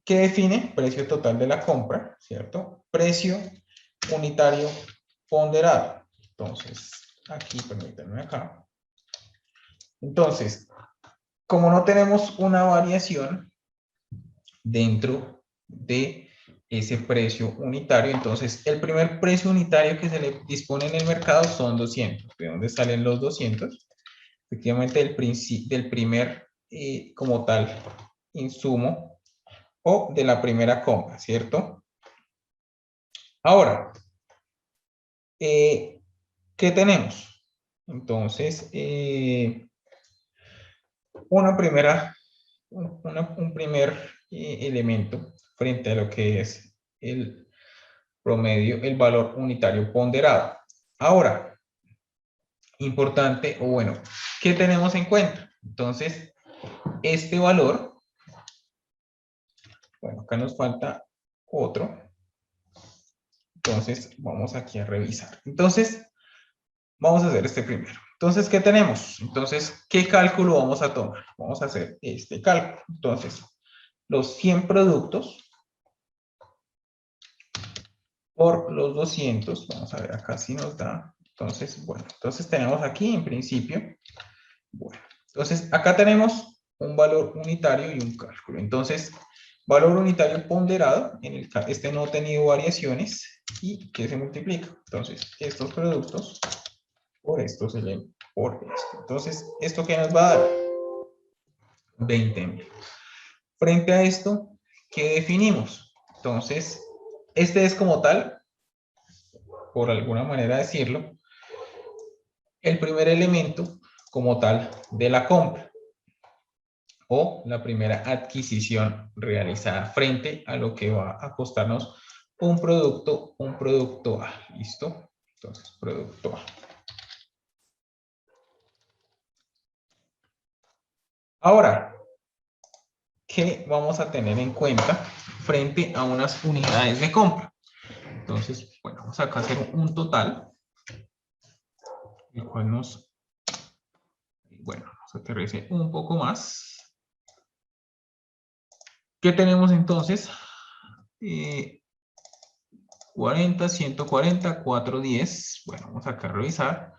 ¿qué define precio total de la compra? ¿Cierto? Precio unitario ponderado. Entonces, aquí, permítanme acá. Entonces, como no tenemos una variación dentro de ese precio unitario, entonces el primer precio unitario que se le dispone en el mercado son 200. ¿De dónde salen los 200? Efectivamente, del primer, como tal, insumo o de la primera compra, ¿cierto? Ahora, ¿qué tenemos? Entonces, un primer elemento frente a lo que es el promedio, el valor unitario ponderado. Ahora, importante, o bueno, ¿qué tenemos en cuenta? Entonces, este valor, bueno, acá nos falta otro. Entonces, vamos aquí a revisar. Entonces, vamos a hacer este primero. Entonces, ¿qué tenemos? Entonces, ¿qué cálculo vamos a tomar? Vamos a hacer este cálculo. Entonces, los 100 productos por los 200. Vamos a ver acá si nos da. Entonces, bueno, entonces tenemos aquí en principio. Bueno, entonces acá tenemos un valor unitario y un cálculo. Entonces, valor unitario ponderado, este no ha tenido variaciones y ¿qué se multiplica? Entonces, estos productos por estos por esto. Entonces, ¿esto qué nos va a dar? 20.000. Frente a esto, ¿qué definimos? Entonces, este es como tal, por alguna manera decirlo, el primer elemento como tal de la compra o la primera adquisición realizada frente a lo que va a costarnos un producto A. ¿Listo? Entonces, producto A. Ahora, ¿qué vamos a tener en cuenta frente a unas unidades de compra? Entonces, bueno, vamos acá a hacer un total, el cual nos, bueno, nos aterrice un poco más. ¿Qué tenemos entonces? 40, 140, 410. Bueno, vamos acá a revisar.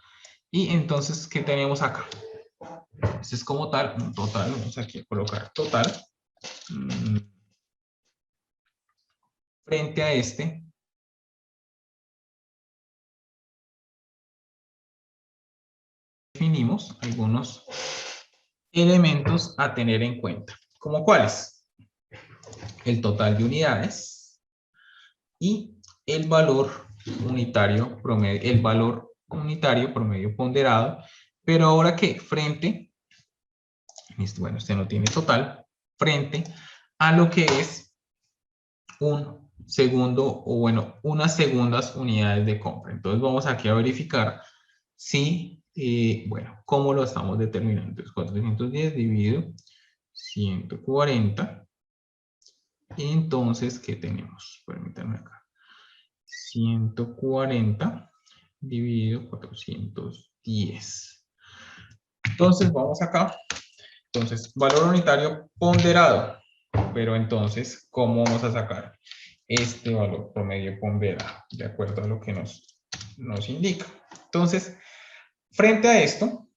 Y entonces, ¿qué tenemos acá? Este es como tal, un total. Vamos aquí a colocar total. Frente a este, definimos algunos elementos a tener en cuenta. ¿Cómo cuáles? El total de unidades y el valor unitario promedio, ponderado, pero ahora que frente, bueno, este no tiene total, frente a lo que es un segundo, o bueno, unas segundas unidades de compra. Entonces vamos aquí a verificar si, bueno, cómo lo estamos determinando. Entonces 410 dividido 140. Entonces, ¿qué tenemos? Permítanme acá. 140 dividido 410. Entonces, vamos acá. Entonces, valor unitario ponderado. Pero entonces, ¿cómo vamos a sacar este valor promedio ponderado? De acuerdo a lo que nos indica. Entonces, frente a esto,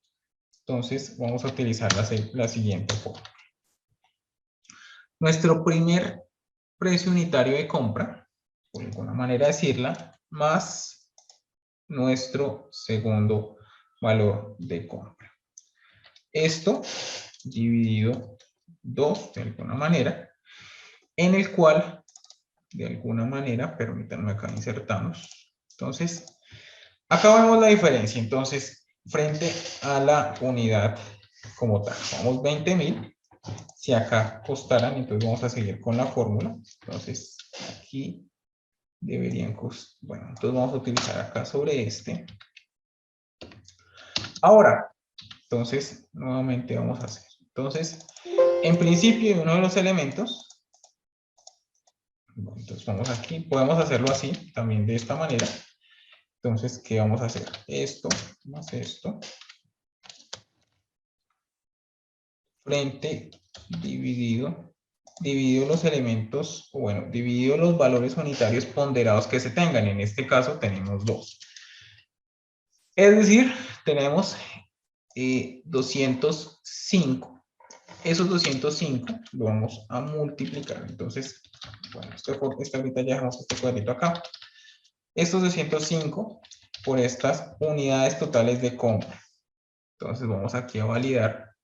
entonces vamos a utilizar la siguiente forma. Nuestro primer precio unitario de compra, por alguna manera decirla, más nuestro segundo valor de compra. Esto dividido 2 de alguna manera, en el cual, de alguna manera, permítanme acá insertamos. Entonces, acá vemos la diferencia. Entonces, frente a la unidad como tal, vamos 20.000. Si acá costaran, entonces vamos a seguir con la fórmula. Entonces, aquí deberían costar. Bueno, entonces vamos a utilizar acá sobre este. Ahora, entonces, nuevamente vamos a hacer. Entonces, En principio, uno de los elementos, entonces vamos aquí, podemos hacerlo así, también de esta manera. Entonces, ¿qué vamos a hacer? Esto más esto. Frente dividido los elementos, o bueno, dividido los valores unitarios ponderados que se tengan. En este caso tenemos 2. Es decir, tenemos 205. Esos 205 lo vamos a multiplicar. Entonces, bueno, ahorita ya dejamos este cuadrito acá. Estos 205 por estas unidades totales de compra. Entonces vamos aquí a validar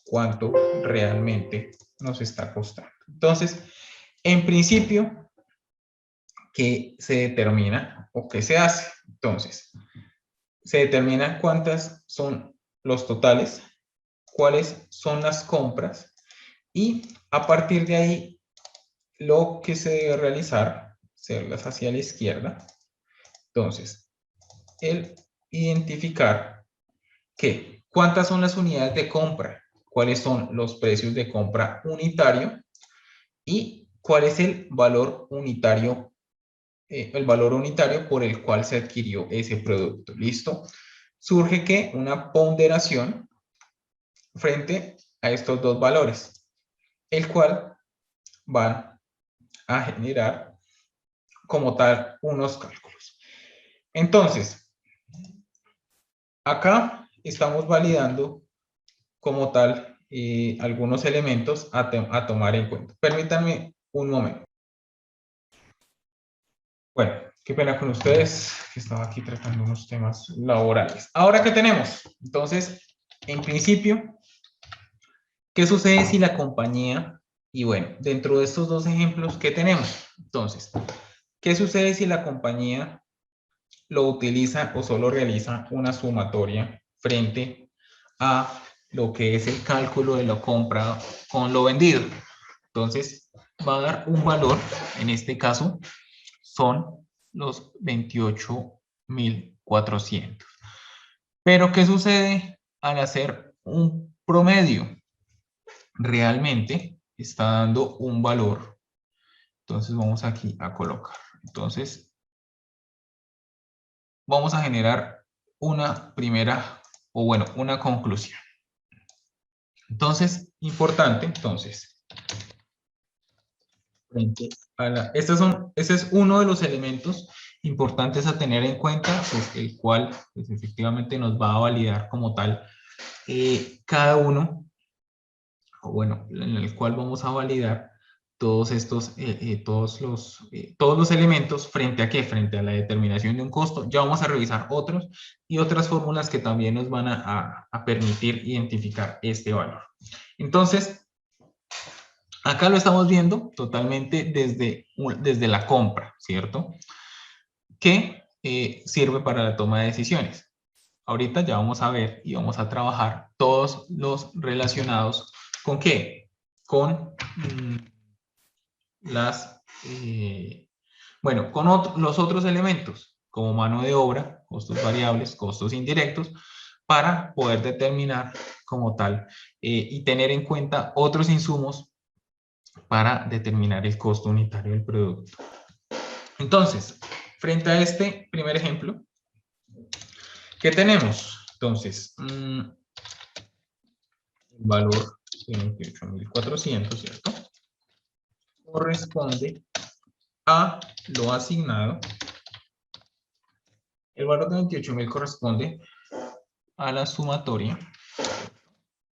cuánto realmente nos está costando. Entonces, en principio, ¿qué se determina o qué se hace? Entonces, se determina cuántas son los totales, cuáles son las compras y a partir de ahí lo que se debe realizar, hacerlas hacia la izquierda. Entonces, el identificar que cuántas son las unidades de compra, cuáles son los precios de compra unitario y cuál es el valor unitario por el cual se adquirió ese producto. ¿Listo? Surge que una ponderación frente a estos dos valores, el cual van a generar como tal unos cálculos. Entonces, acá estamos validando como tal algunos elementos a tomar en cuenta. Permítanme un momento. Bueno, qué pena con ustedes, que estaba aquí tratando unos temas laborales. Ahora, ¿qué tenemos? Entonces, en principio, ¿qué sucede si la compañía, y bueno, dentro de estos dos ejemplos, ¿qué tenemos? Entonces, ¿qué sucede si la compañía lo utiliza o solo realiza una sumatoria frente a lo que es el cálculo de lo comprado con lo vendido? Entonces, va a dar un valor, en este caso, son los 28.400. Pero, ¿qué sucede al hacer un promedio? Realmente está dando un valor. Entonces, vamos aquí a colocar. Entonces, vamos a generar una primera, o bueno, una conclusión. Entonces, importante, entonces, frente a ese es uno de los elementos importantes a tener en cuenta, pues el cual pues, efectivamente nos va a validar como tal cada uno, o bueno, en el cual vamos a validar todos estos, todos los elementos frente a qué, frente a la determinación de un costo. Ya vamos a revisar otros y otras fórmulas que también nos van a permitir identificar este valor. Entonces, acá lo estamos viendo totalmente desde la compra, ¿cierto? Que sirve para la toma de decisiones. Ahorita ya vamos a ver y vamos a trabajar todos los relacionados con qué, con con los otros elementos, como mano de obra, costos variables, costos indirectos, para poder determinar como tal y tener en cuenta otros insumos para determinar el costo unitario del producto. Entonces, frente a este primer ejemplo, ¿qué tenemos? Entonces, el valor de 28.400, ¿cierto? Corresponde a lo asignado. El valor de 28.000 corresponde a la sumatoria.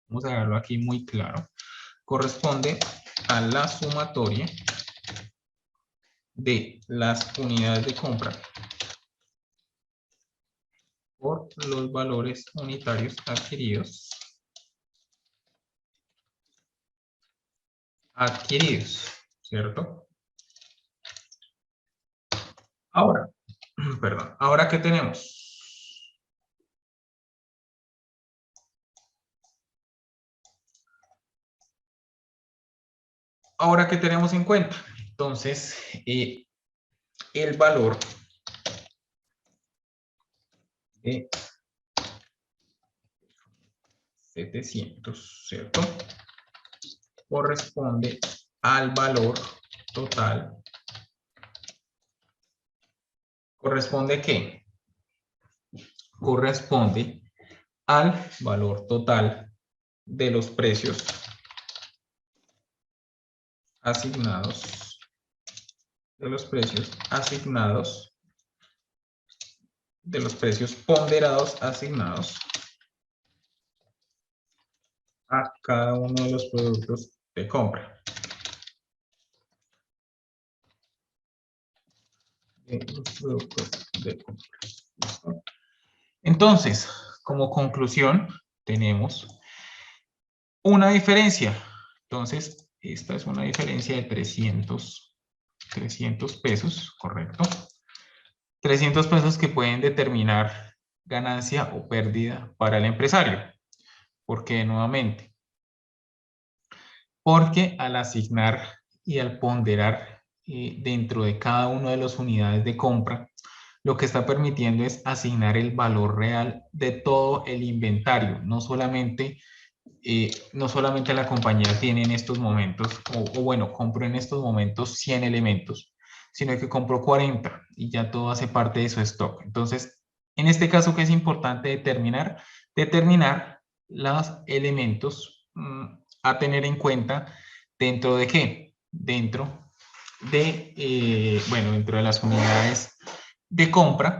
Vamos a verlo aquí muy claro. Corresponde a la sumatoria de las unidades de compra por los valores unitarios adquiridos. ¿Cierto? Ahora, perdón, ¿ahora qué tenemos? Ahora, ¿qué tenemos en cuenta? Entonces, el valor de 700, ¿cierto? corresponde al valor total. ¿Corresponde qué? Corresponde al valor total de los precios asignados, de los precios ponderados asignados a cada uno de los productos de compra. Entonces, como conclusión, tenemos una diferencia. Entonces, esta es una diferencia de 300 pesos, ¿correcto? 300 pesos que pueden determinar ganancia o pérdida para el empresario. ¿Por qué nuevamente? Porque al asignar y al ponderar dentro de cada una de las unidades de compra, lo que está permitiendo es asignar el valor real de todo el inventario, no solamente la compañía tiene en estos momentos, o bueno, compró en estos momentos 100 elementos, sino que compró 40 y ya todo hace parte de su stock. Entonces, en este caso, ¿qué es importante determinar? Determinar los elementos a tener en cuenta dentro de ¿qué? Dentro de, dentro de las unidades de compra,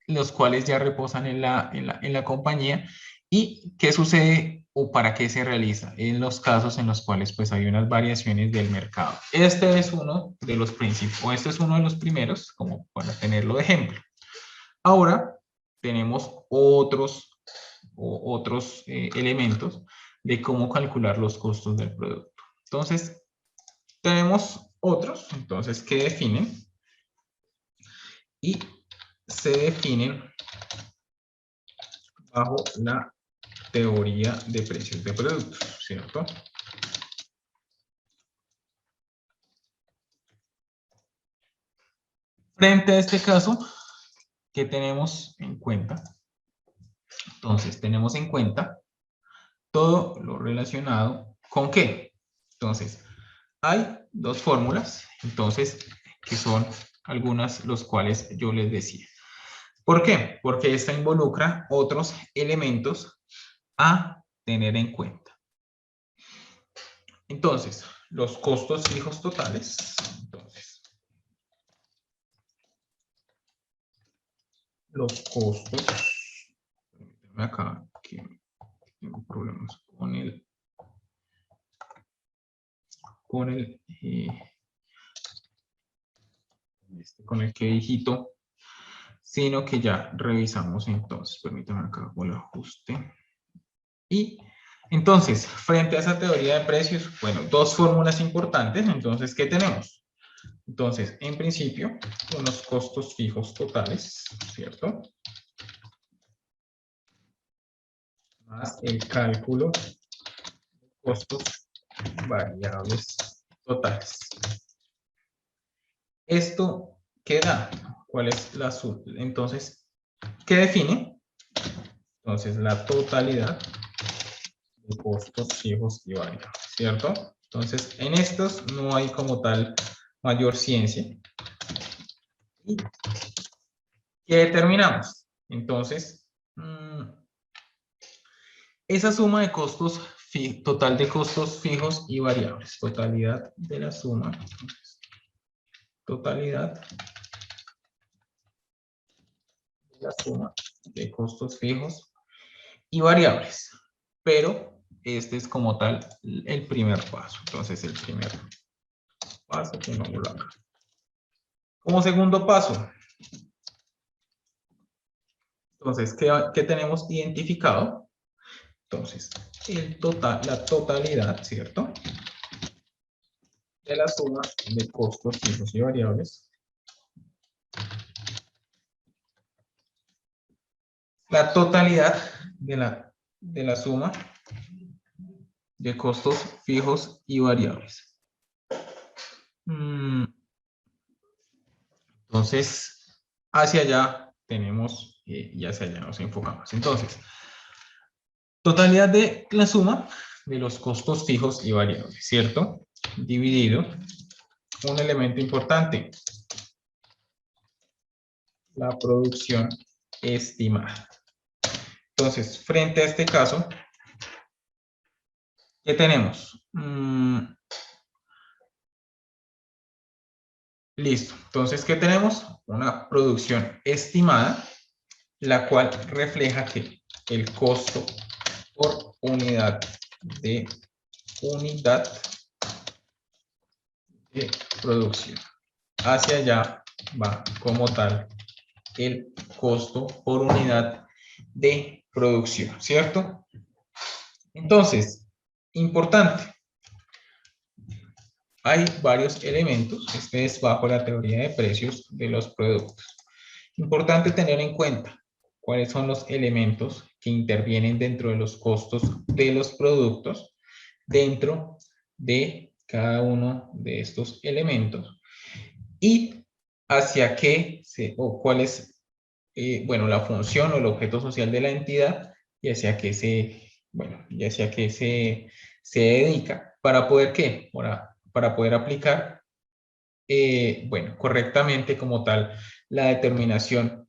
los cuales ya reposan en la compañía. ¿Y qué sucede o para qué se realiza? En los casos en los cuales pues hay unas variaciones del mercado. Este es uno de los principios, este es uno de los primeros, como para tenerlo de ejemplo. Ahora tenemos otros elementos de cómo calcular los costos del producto. Entonces, tenemos otros, entonces, que definen y se definen bajo la teoría de precios de productos, ¿cierto? Frente a este caso, ¿qué tenemos en cuenta? Entonces, tenemos en cuenta todo lo relacionado con ¿qué? Entonces, hay dos fórmulas, entonces, que son algunas los cuales yo les decía. ¿Por qué? Porque esta involucra otros elementos a tener en cuenta. Entonces, los costos fijos totales. Entonces, los costos. Permítanme acá que tengo problemas con el que digito, sino que ya revisamos entonces. Permítanme acá con el ajuste. Y entonces, frente a esa teoría de precios, bueno, dos fórmulas importantes. Entonces, ¿qué tenemos? Entonces, en principio, unos costos fijos totales, ¿cierto? Más el cálculo de costos variables totales. ¿Esto qué da? ¿Cuál es la suma? Entonces, ¿qué define? Entonces, la totalidad de costos fijos y variables, ¿cierto? Entonces, en estos no hay como tal mayor ciencia. ¿Y qué determinamos? Entonces, esa suma de costos, total de costos fijos y variables, totalidad de la suma, totalidad de la suma de costos fijos y variables. Pero este es como tal el primer paso. Entonces, el primer paso que no lo haga. Como segundo paso, entonces, ¿qué tenemos identificado? Entonces, la totalidad, ¿cierto? De la suma de costos fijos y variables. La totalidad de la suma de costos fijos y variables. Entonces, hacia allá tenemos, y hacia allá nos enfocamos. Entonces, totalidad de la suma, de los costos fijos y variables, ¿cierto? Dividido, un elemento importante, la producción estimada. Entonces, frente a este caso, ¿qué tenemos? Listo. Entonces, ¿qué tenemos? Una producción estimada, la cual refleja que el costo por unidad de producción. Hacia allá va como tal el costo por unidad de producción, ¿cierto? Entonces, importante, hay varios elementos, este es bajo la teoría de precios de los productos. Importante tener en cuenta cuáles son los elementos que intervienen dentro de los costos de los productos, dentro de cada uno de estos elementos y hacia qué o cuál es bueno, la función o el objeto social de la entidad y hacia qué se dedica para poder ¿qué? Para poder aplicar bueno, correctamente como tal la determinación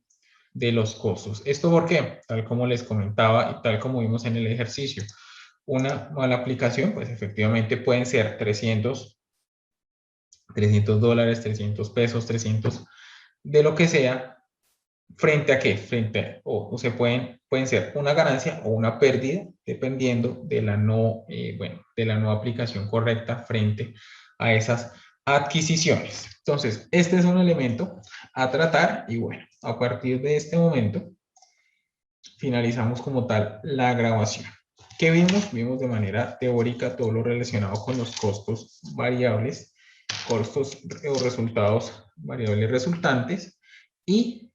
de los costos. ¿Esto por qué? Tal como les comentaba y tal como vimos en el ejercicio. Una mala aplicación, pues efectivamente pueden ser $300, $300, 300 pesos, 300, de lo que sea, ¿frente a qué? O se pueden ser una ganancia o una pérdida, dependiendo de la de la no aplicación correcta frente a esas adquisiciones. Entonces, este es un elemento a tratar y bueno, a partir de este momento, finalizamos como tal la grabación. ¿Qué vimos? Vimos de manera teórica todo lo relacionado con los costos variables, costos o resultados variables resultantes y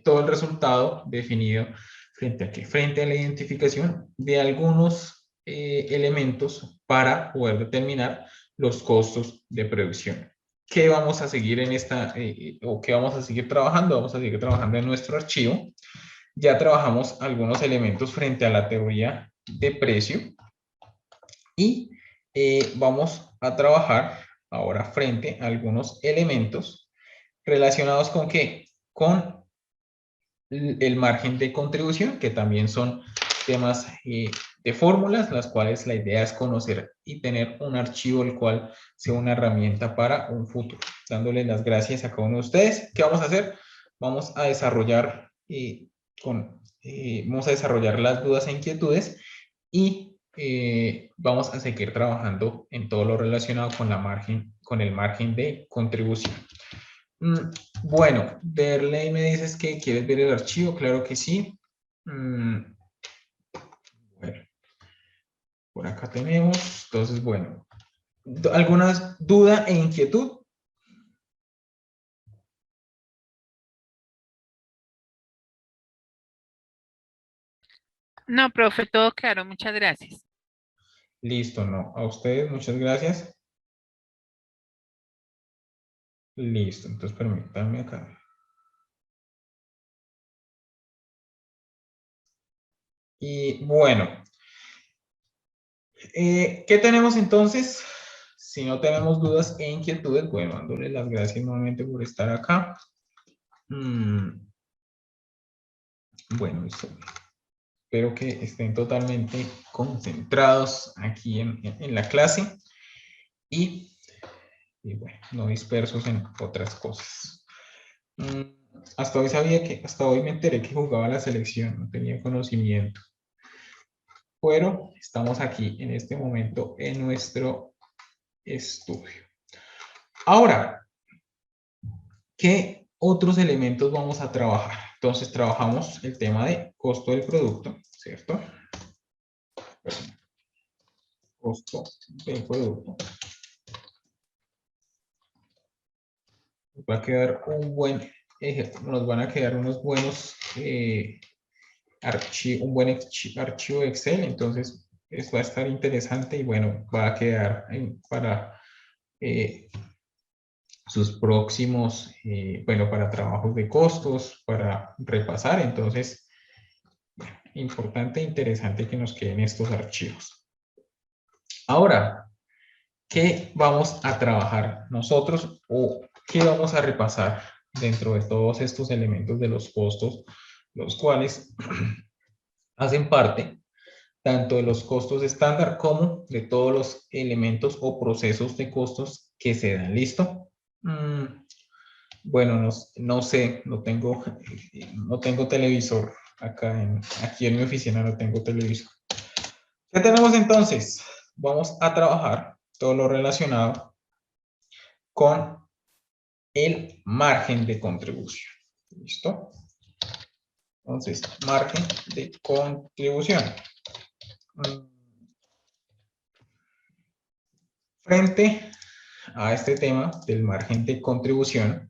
todo el resultado definido frente a qué? Frente a la identificación de algunos elementos para poder determinar los costos de producción. ¿Qué vamos a seguir en o qué vamos a seguir trabajando? Vamos a seguir trabajando en nuestro archivo. Ya trabajamos algunos elementos frente a la teoría de precio y vamos a trabajar ahora frente a algunos elementos relacionados con ¿qué? Con el margen de contribución, que también son temas de fórmulas, las cuales la idea es conocer y tener un archivo el cual sea una herramienta para un futuro. Dándole las gracias a cada uno de ustedes. ¿Qué vamos a hacer? Vamos a desarrollar vamos a desarrollar las dudas e inquietudes y vamos a seguir trabajando en todo lo relacionado con el margen de contribución. Bueno, Derley me dices que quieres ver el archivo, claro que sí. Bueno, por acá tenemos, entonces bueno, ¿alguna duda e inquietud? No, profe, todo claro, muchas gracias. Listo, no, a ustedes, muchas gracias. Listo, entonces permítanme acá. Y bueno, ¿qué tenemos entonces? Si no tenemos dudas e inquietudes, bueno, dándole las gracias nuevamente por estar acá. Bueno, espero que estén totalmente concentrados aquí en la clase y bueno, no dispersos en otras cosas. Hasta hoy me enteré que jugaba la selección, no tenía conocimiento. Pero estamos aquí en este momento en nuestro estudio. Ahora, ¿qué otros elementos vamos a trabajar? Entonces trabajamos el tema de costo del producto, ¿cierto? Costo del producto. Nos va a quedar nos van a quedar unos buenos un buen archivo Excel, entonces esto va a estar interesante y bueno, va a quedar para sus próximos, bueno, para trabajos de costos, para repasar, entonces, bueno, importante e interesante que nos queden estos archivos. Ahora, ¿qué vamos a trabajar nosotros o qué vamos a repasar dentro de todos estos elementos de los costos, los cuales hacen parte tanto de los costos estándar como de todos los elementos o procesos de costos que se dan? ¿Listo? Bueno, no sé, no tengo televisor aquí en mi oficina, no tengo televisor. ¿Qué tenemos entonces? Vamos a trabajar todo lo relacionado con el margen de contribución. ¿Listo? Entonces, margen de contribución. Frente a este tema del margen de contribución,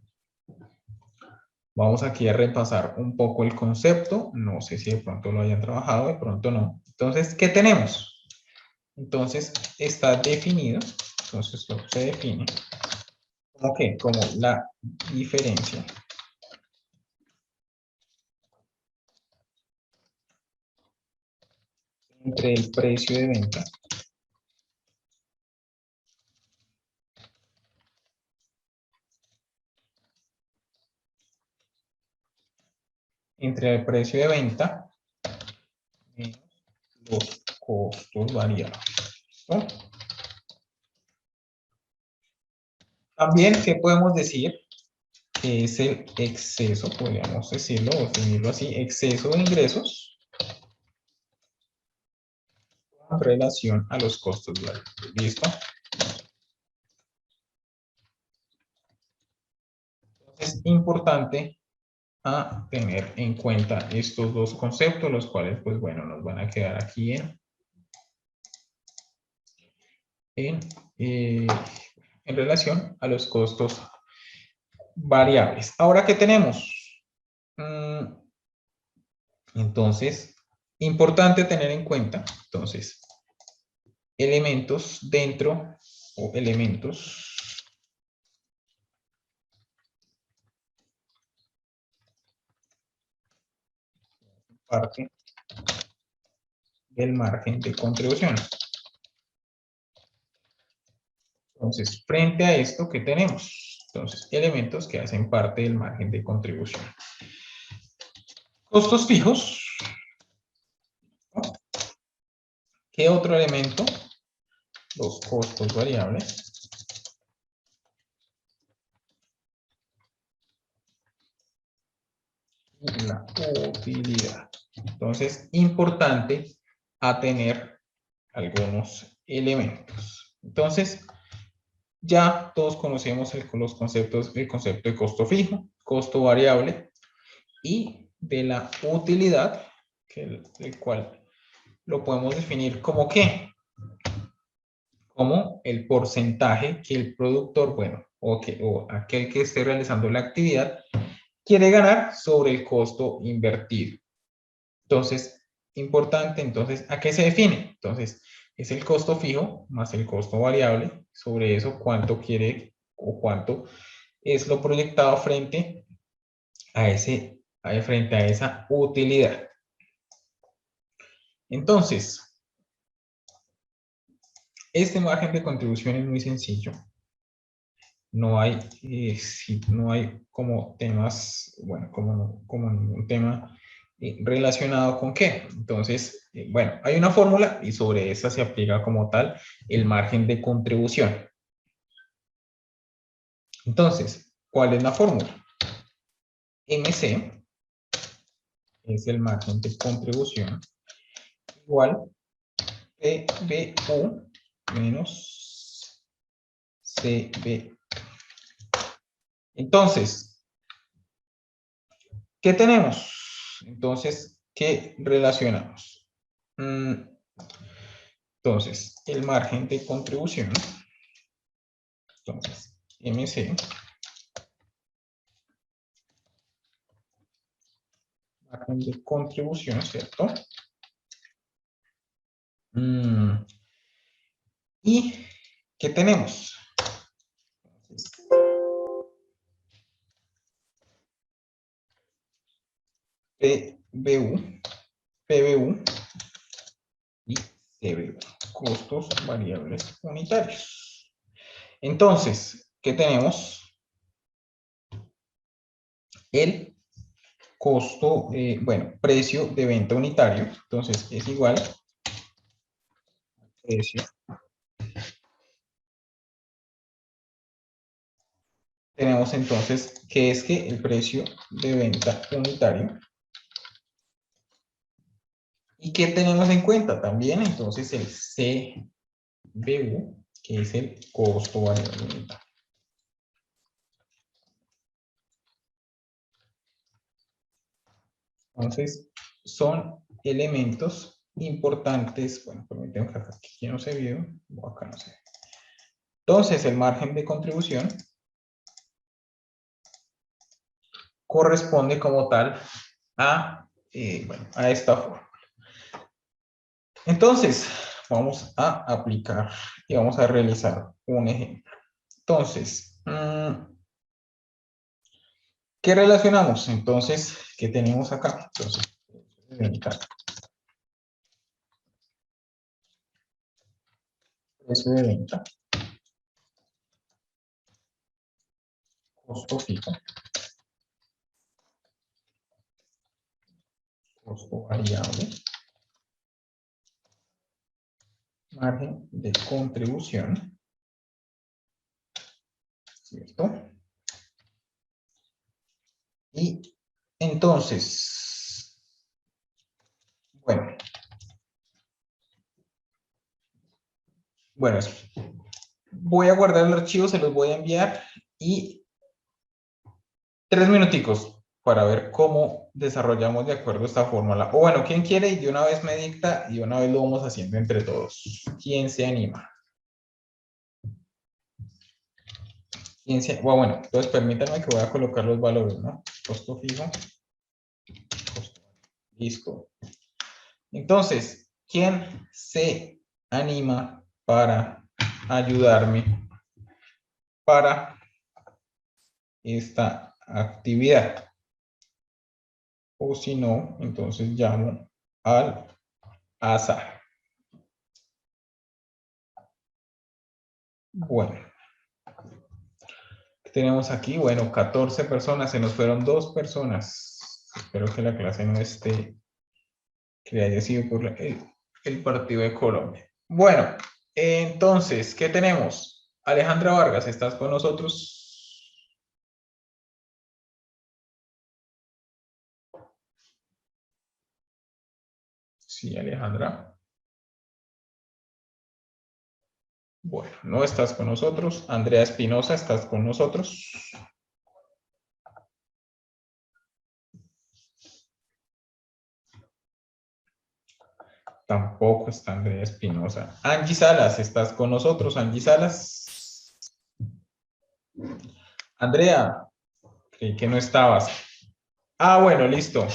vamos aquí a repasar un poco el concepto. No sé si de pronto lo hayan trabajado, de pronto no. Entonces, ¿qué tenemos? Entonces, está definido, entonces lo se define como que, como la diferencia entre el precio de venta entre el precio de venta menos los costos variables. ¿No? También, ¿qué podemos decir? Que es el exceso, podríamos decirlo, o definirlo así, exceso de ingresos en relación a los costos variables. ¿Listo? Entonces, es importante a tener en cuenta estos dos conceptos, los cuales, pues bueno, nos van a quedar aquí en, eh, en relación a los costos variables. Ahora, ¿qué tenemos? Entonces, importante tener en cuenta, entonces, elementos dentro o elementos parte del margen de contribución. Entonces, frente a esto, ¿qué tenemos? Entonces, elementos que hacen parte del margen de contribución. Costos fijos. ¿No? ¿Qué otro elemento? Los costos variables. Y la utilidad. Entonces, importante a tener algunos elementos. Entonces, ya todos conocemos los conceptos, el concepto de costo fijo, costo variable y de la utilidad, el cual lo podemos definir como ¿qué? Como el porcentaje que el productor, bueno, o aquel que esté realizando la actividad, quiere ganar sobre el costo invertido. Entonces, importante, entonces, ¿a qué se define? Entonces, es el costo fijo más el costo variable. Sobre eso, cuánto quiere o cuánto es lo proyectado frente frente a esa utilidad. Entonces, este margen de contribución es muy sencillo. No hay, no hay como temas, bueno, como ningún tema relacionado con qué. Entonces, bueno, hay una fórmula y sobre esa se aplica como tal el margen de contribución. Entonces, ¿cuál es la fórmula? MC es el margen de contribución igual PBU menos CB. Entonces, ¿qué tenemos? Entonces, ¿qué relacionamos? Entonces, el margen de contribución, entonces, MC, margen de contribución, ¿cierto? ¿Y qué tenemos? PBU y CBU. costos variables unitarios. Entonces, ¿qué tenemos? El costo, precio de venta unitario. Entonces, es igual a precio. Tenemos entonces que es que el precio de venta unitario. ¿Y qué tenemos en cuenta? También entonces el CBU, que es el costo variable unitario. Entonces, son elementos importantes. Bueno, permítanme que aquí no se vio, o acá no se ve. Entonces, el margen de contribución corresponde como tal a, a esta fórmula. Entonces, vamos a aplicar y vamos a realizar un ejemplo. Entonces, ¿qué relacionamos? Entonces, ¿qué tenemos acá? Entonces, precio de venta, costo fijo, costo variable, margen de contribución, ¿cierto? Y entonces, bueno, voy a guardar el archivo, se los voy a enviar y 3 minuticos para ver cómo desarrollamos de acuerdo a esta fórmula. O bueno, ¿quién quiere? Y de una vez me dicta y una vez lo vamos haciendo entre todos. ¿Quién se anima? Bueno, entonces permítanme que voy a colocar los valores, ¿no? Costo fijo. Listo. Entonces, ¿quién se anima para ayudarme para esta actividad? O si no, entonces llamo al azar. Bueno. ¿Qué tenemos aquí? Bueno, 14 personas. Se nos fueron 2 personas. Espero que la clase no esté, que haya sido por el partido de Colombia. Bueno, entonces, ¿qué tenemos? Alejandra Vargas, ¿estás con nosotros? Sí, Alejandra. Bueno, no estás con nosotros. Andrea Espinosa, ¿estás con nosotros? Tampoco está Andrea Espinosa. Angie Salas, ¿estás con nosotros? Angie Salas. Andrea, creí que no estabas. Ah, bueno, listo.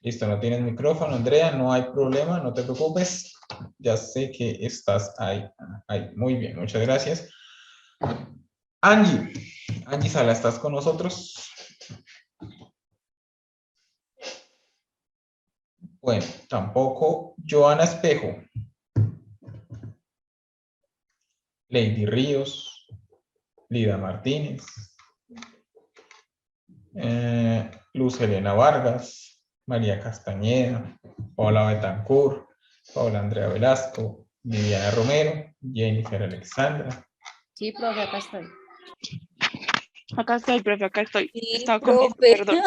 Listo, no tienes micrófono, Andrea, no hay problema, no te preocupes. Ya sé que estás ahí. Ahí. Muy bien, muchas gracias. Angie Sala, ¿estás con nosotros? Bueno, tampoco. Joana Espejo. Lady Ríos. Lida Martínez. Luz Helena Vargas. María Castañeda. Paola Betancourt. Paola Andrea Velasco. Viviana Romero. Jennifer Alexandra. Sí, profe, acá estoy. Acá estoy, profe, acá estoy. Sí, Estaba comiendo, profe. perdón.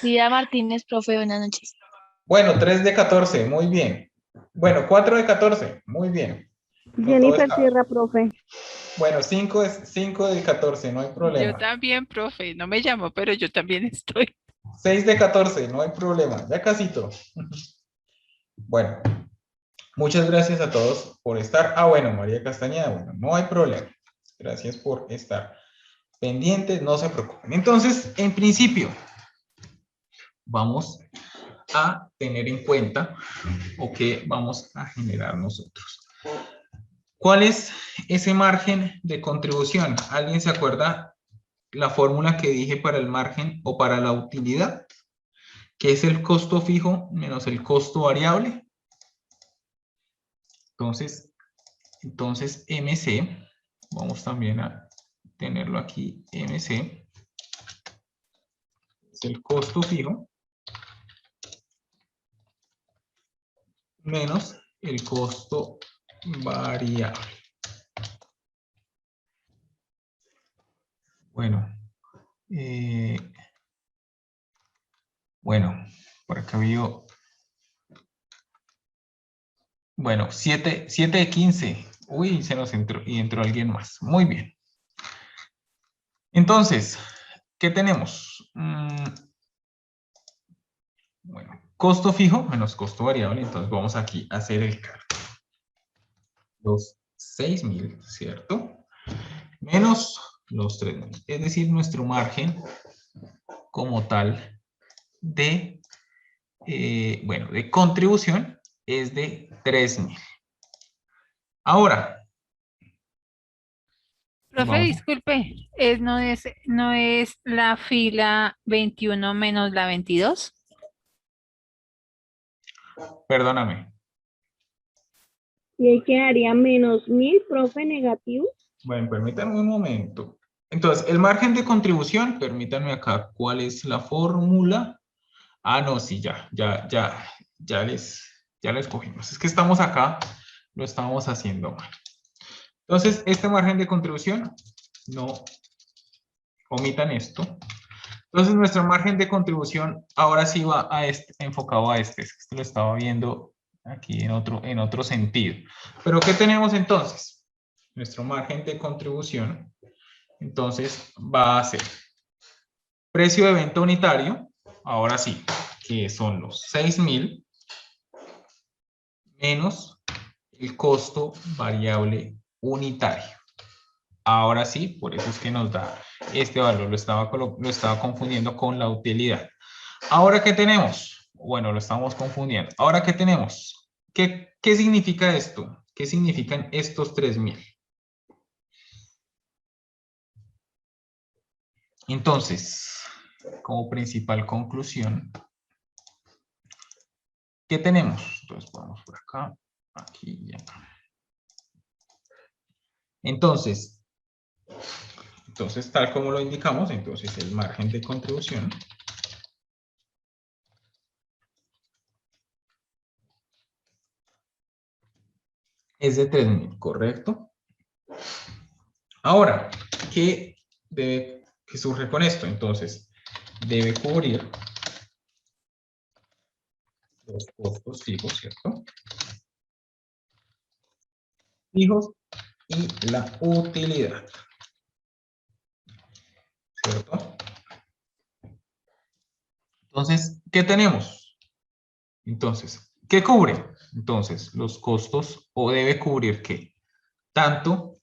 Lida Martínez, profe, buenas noches. Bueno, 3 de 14, muy bien. Bueno, 4 de 14, muy bien. No Jennifer Sierra, profe. Bueno, 5 de 14, no hay Yo problema. también, profe. No me llamo, pero yo también estoy. 6 de 14, no hay problema. Ya casito. Bueno, muchas gracias a todos por estar. Ah, bueno, María Castañeda, bueno, no hay problema. Gracias por estar pendientes, no se preocupen. Entonces, en principio, vamos a tener en cuenta o que vamos a generar nosotros. ¿Cuál es ese margen de contribución? ¿Alguien se acuerda la fórmula que dije para el margen o para la utilidad? Que es el costo fijo menos el costo variable. Entonces MC, vamos también a tenerlo aquí, MC, es el costo fijo menos el costo variable. Bueno, por acá veo, 7 de 15. Uy, se nos entró y entró alguien más. Muy bien. Entonces, ¿qué tenemos? Bueno, costo fijo menos costo variable. Entonces vamos aquí a hacer el cálculo. Los 6.000, ¿cierto? Menos los 3.000. Es decir, nuestro margen como tal de, de contribución es de 3.000. Ahora, Profe, disculpe, ¿no es la fila 21 menos la 22? Perdóname. Y ahí quedaría menos 1000, profe, negativo. Bueno, permítanme un momento. Entonces, el margen de contribución, permítanme acá, ¿cuál es la fórmula? Ah, no, sí, ya les cogimos. Es que estamos acá, lo estamos haciendo mal. Entonces, este margen de contribución, no omitan esto. Entonces, nuestro margen de contribución ahora sí va a enfocado a este. Esto lo estaba viendo aquí en otro sentido. Pero, ¿qué tenemos entonces? Nuestro margen de contribución, entonces, va a ser precio de venta unitario, ahora sí, que son los 6.000 menos el costo variable unitario. Ahora sí, por eso es que nos da este valor, lo estaba confundiendo con la utilidad. Ahora, ¿qué tenemos? Bueno, lo estamos confundiendo. Ahora, ¿qué tenemos? ¿Qué significa esto? ¿Qué significan estos 3.000? Entonces, como principal conclusión, ¿qué tenemos? Entonces, vamos por acá, aquí y acá. Entonces, tal como lo indicamos, entonces el margen de contribución es de 3.000, ¿correcto? Ahora, ¿qué surge con esto? Entonces, debe cubrir los costos fijos, ¿cierto? Fijos y la utilidad, ¿cierto? Entonces, ¿qué tenemos? Entonces, ¿qué cubre? Entonces, los costos, o debe cubrir ¿qué? Tanto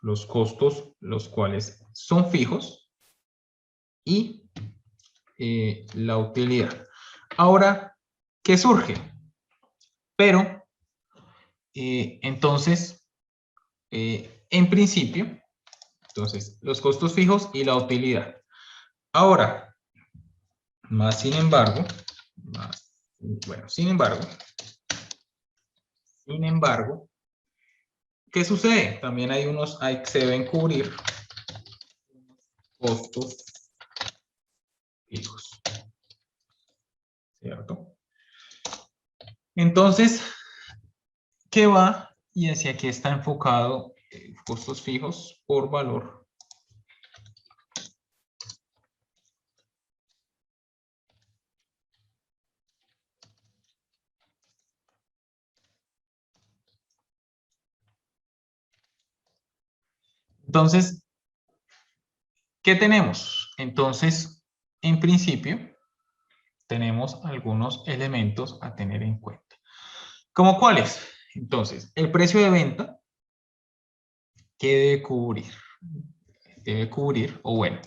los costos, los cuales son fijos, y la utilidad. Ahora, ¿qué surge? Pero, entonces, en principio, entonces, los costos fijos y la utilidad. Ahora, sin embargo, ¿qué sucede? También se deben cubrir costos fijos, ¿cierto? Entonces, ¿qué va? Y hacia qué está enfocado costos fijos por valor. Entonces, ¿qué tenemos? Entonces, en principio, tenemos algunos elementos a tener en cuenta. ¿Cómo cuáles? Entonces, el precio de venta, ¿qué debe cubrir? Debe cubrir, o bueno,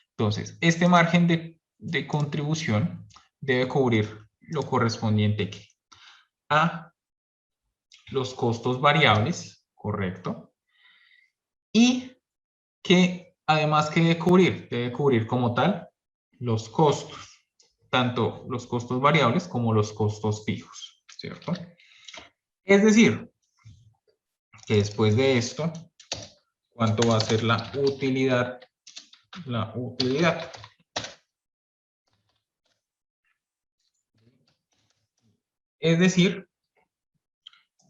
entonces, este margen de contribución debe cubrir lo correspondiente a los costos variables, ¿correcto? Y que además que debe cubrir como tal los costos, tanto los costos variables como los costos fijos, ¿cierto? Es decir, que después de esto, ¿cuánto va a ser la utilidad? La utilidad. Es decir,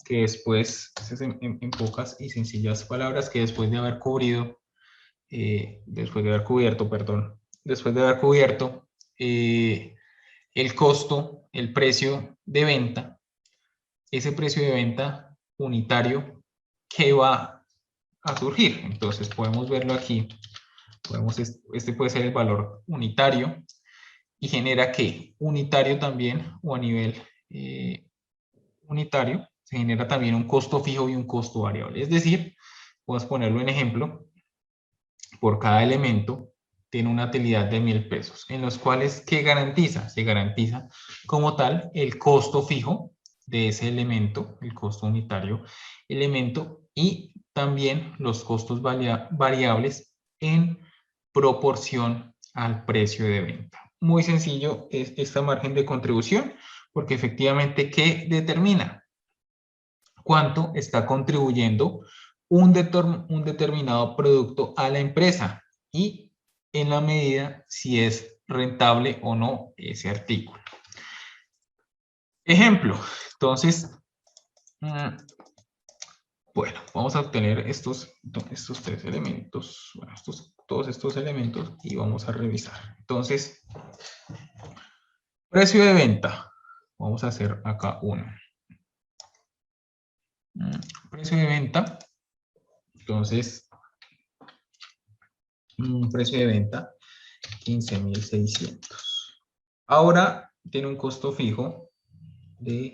que después, en pocas y sencillas palabras, que después de haber cubierto, el costo, el precio de venta, ese precio de venta unitario que va a surgir. Entonces podemos verlo aquí. Este puede ser el valor unitario y genera que unitario también, o a nivel unitario, se genera también un costo fijo y un costo variable. Es decir, podemos ponerlo en ejemplo, por cada elemento tiene una utilidad de 1.000 pesos, en los cuales, ¿qué garantiza? Se garantiza como tal el costo fijo de ese elemento, el costo unitario elemento, y también los costos variables en proporción al precio de venta. Muy sencillo es esta margen de contribución, porque efectivamente, ¿qué determina? ¿Cuánto está contribuyendo un determinado producto a la empresa? Y en la medida si es rentable o no ese artículo. Ejemplo, entonces, bueno, vamos a obtener estos tres elementos, bueno, todos estos elementos, y vamos a revisar. Entonces, precio de venta. Vamos a hacer acá uno. Precio de venta. Entonces, precio de venta, 15.600. Ahora tiene un costo fijo de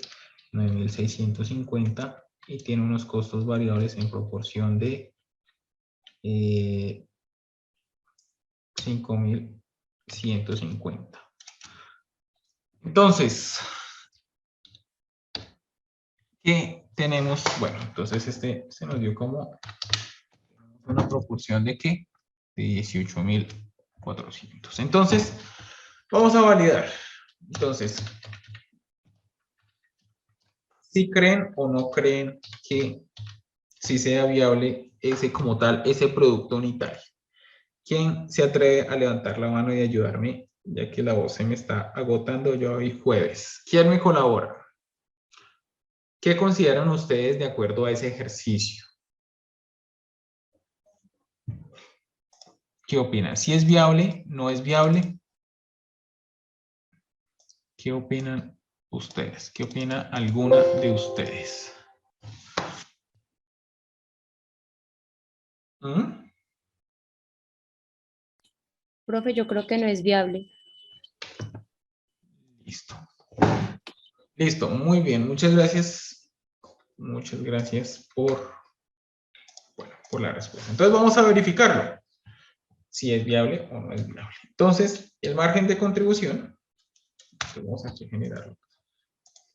9.650 y tiene unos costos variables en proporción de 5.150. Entonces, ¿qué tenemos? Bueno, entonces se nos dio como una proporción de ¿qué? De 18.400. Entonces, vamos a validar. Entonces, si creen o no creen que si sea viable ese como tal, ese producto unitario. ¿Quién se atreve a levantar la mano y ayudarme? Ya que la voz se me está agotando, yo hoy jueves. ¿Quién me colabora? ¿Qué consideran ustedes de acuerdo a ese ejercicio? ¿Qué opinan? ¿Si es viable? ¿No es viable? ¿Qué opinan ustedes? ¿Qué opina alguna de ustedes? Profe, yo creo que no es viable. Listo. Listo, muy bien. Muchas gracias. Muchas gracias por la respuesta. Entonces vamos a verificarlo. Si es viable o no es viable. Entonces, el margen de contribución, vamos a generarlo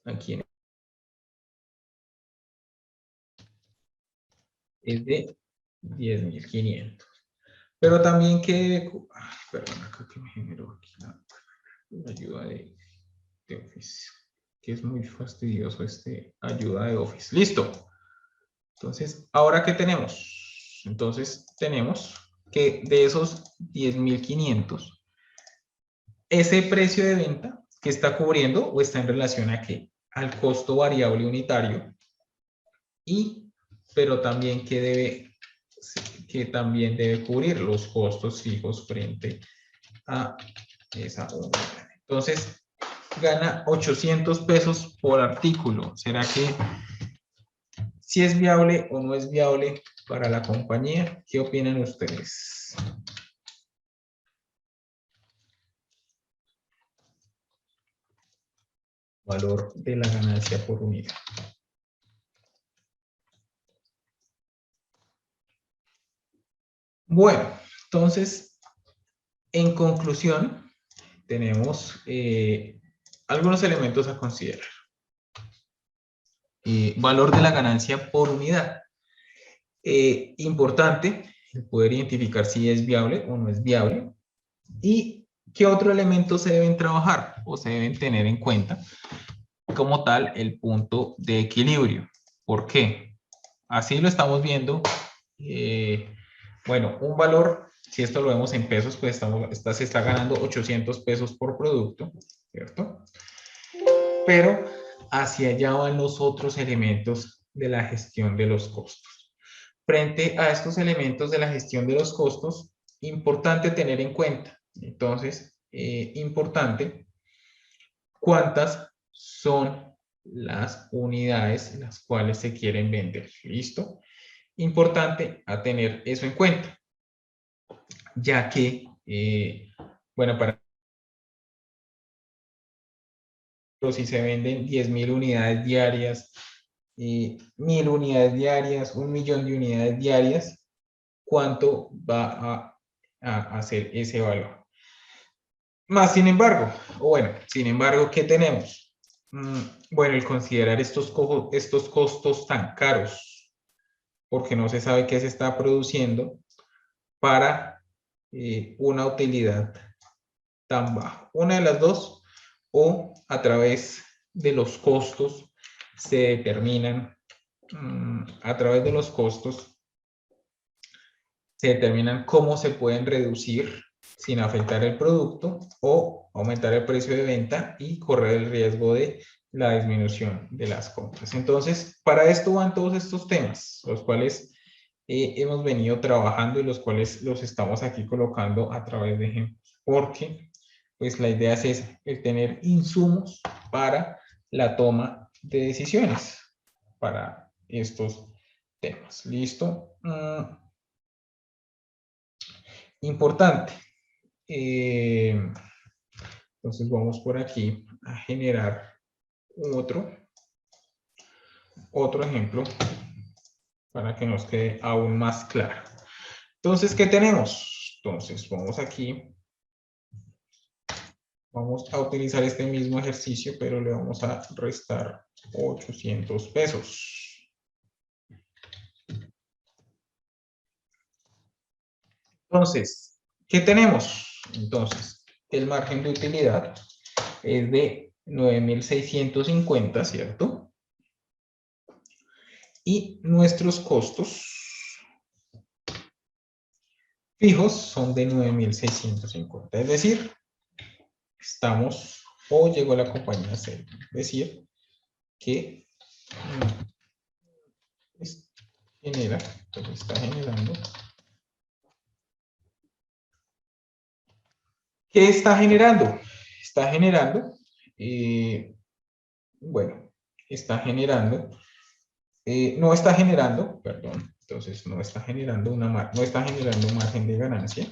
aquí es de 10.500. Pero también que, perdón, acá que me generó aquí la ayuda de Office, que es muy fastidioso ayuda de Office. Listo. Entonces, ¿ahora qué tenemos? Entonces, tenemos que de esos 10.500, ese precio de venta que está cubriendo o está en relación a qué? Al costo variable unitario, pero también que también debe cubrir los costos fijos frente a esa unidad. Entonces, gana 800 pesos por artículo. ¿Será que si es viable o no es viable para la compañía? ¿Qué opinan ustedes? Valor de la ganancia por unidad. Bueno, entonces, en conclusión, tenemos algunos elementos a considerar. Valor de la ganancia por unidad. Importante poder identificar si es viable o no es viable. ¿Y qué otro elemento se deben trabajar o se deben tener en cuenta? Como tal, el punto de equilibrio. ¿Por qué? así lo estamos viendo. Bueno, un valor, si esto lo vemos en pesos, pues se está ganando 800 pesos por producto, ¿cierto? Pero hacia allá van los otros elementos de la gestión de los costos. Frente a estos elementos de la gestión de los costos, importante tener en cuenta, entonces, importante, cuántas son las unidades las cuales se quieren vender. ¿Listo? Importante a tener eso en cuenta, ya que, bueno, si se venden 10.000 unidades diarias, 1.000 unidades diarias, 1.000.000 de unidades diarias, ¿cuánto va a hacer ese valor? Más sin embargo, ¿qué tenemos? Bueno, el considerar estos costos tan caros, porque no se sabe qué se está produciendo, para una utilidad tan baja. Una de las dos, o a través de los costos se determinan, a través de los costos se determinan cómo se pueden reducir sin afectar el producto o aumentar el precio de venta y correr el riesgo de la disminución de las compras. Entonces, para esto van todos estos temas, los cuales hemos venido trabajando y los cuales los estamos aquí colocando a través de ejemplos, porque pues la idea es esa, el tener insumos para la toma de decisiones para estos temas. ¿Listo? Importante. Entonces vamos por aquí a generar otro ejemplo para que nos quede aún más claro. Entonces, ¿qué tenemos? Entonces, vamos aquí. Vamos a utilizar este mismo ejercicio, pero le vamos a restar 800 pesos. Entonces, ¿qué tenemos? Entonces, el margen de utilidad es de 9.650, ¿cierto? Y nuestros costos fijos son de 9.650. Es decir, estamos, o llegó la compañía a ser, decir que genera, entonces está generando. ¿Qué está generando? Está generando, bueno, está generando, no está generando, perdón, entonces no está generando un margen de ganancia.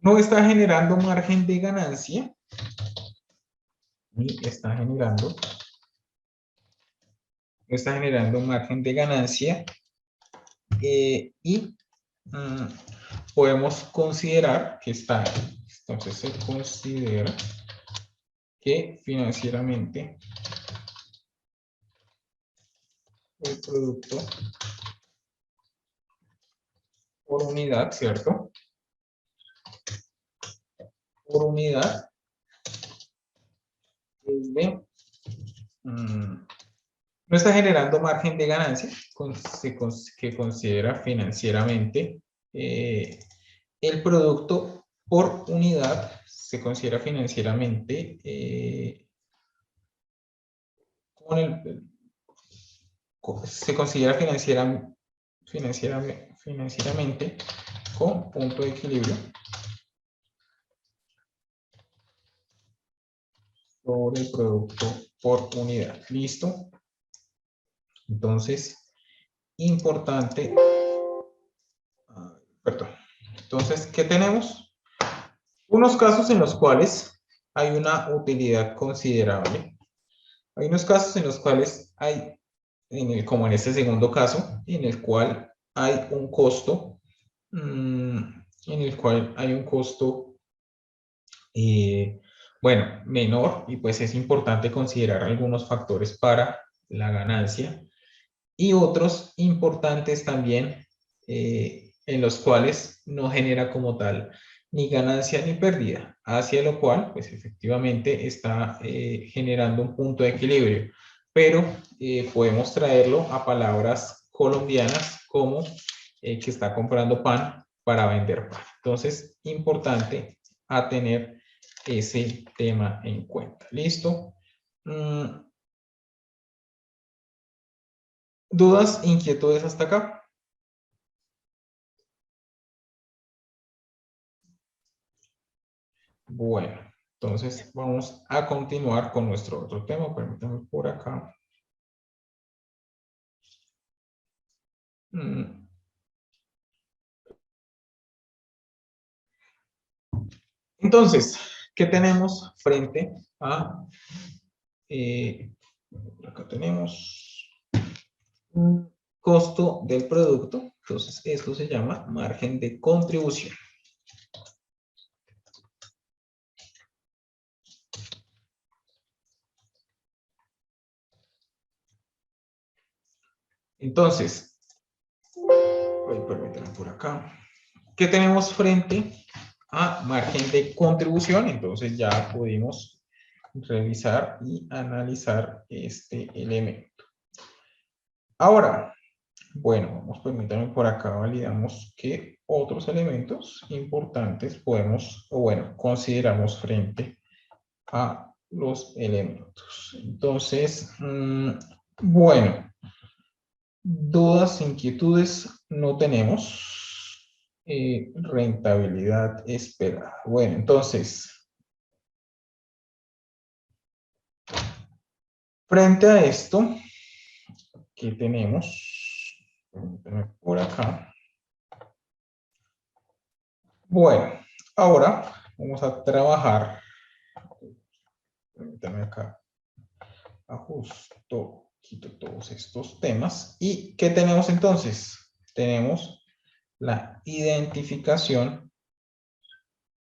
No está generando margen de ganancia, ni está generando, no está generando margen de ganancia, y podemos considerar que está, entonces se considera que financieramente el producto por unidad, ¿cierto? Por unidad es de, no está generando margen de ganancia, que considera financieramente el producto por unidad, se considera financieramente se considera financieramente con punto de equilibrio sobre el producto por unidad. ¿Listo? Entonces, importante. Perdón. Entonces, ¿qué tenemos? Unos casos en los cuales hay una utilidad considerable. Hay unos casos en los cuales hay, como en este segundo caso, en el cual hay un costo, bueno, menor, y pues es importante considerar algunos factores para la ganancia, y otros importantes también, en los cuales no genera como tal ni ganancia ni pérdida, hacia lo cual, pues efectivamente está generando un punto de equilibrio, pero podemos traerlo a palabras colombianas como que está comprando pan para vender pan. Entonces, importante a tener ese tema en cuenta. ¿Listo? ¿Dudas, inquietudes hasta acá? Bueno, entonces vamos a continuar con nuestro otro tema. Permítanme por acá. Entonces, ¿qué tenemos frente a... acá tenemos un costo del producto. Entonces, esto se llama margen de contribución. Entonces, permítanme por acá. ¿Qué tenemos frente a margen de contribución? Entonces ya pudimos revisar y analizar este elemento. Ahora, bueno, permítanme por acá, validamos qué otros elementos importantes podemos, o bueno, consideramos frente a los elementos. Entonces, bueno, dudas, inquietudes no tenemos. Rentabilidad esperada. Bueno, entonces, frente a esto, ¿qué tenemos? Permítanme por acá. Bueno, ahora vamos a trabajar. Permítanme acá. Ajusto, quito todos estos temas. ¿Y qué tenemos entonces? Tenemos la identificación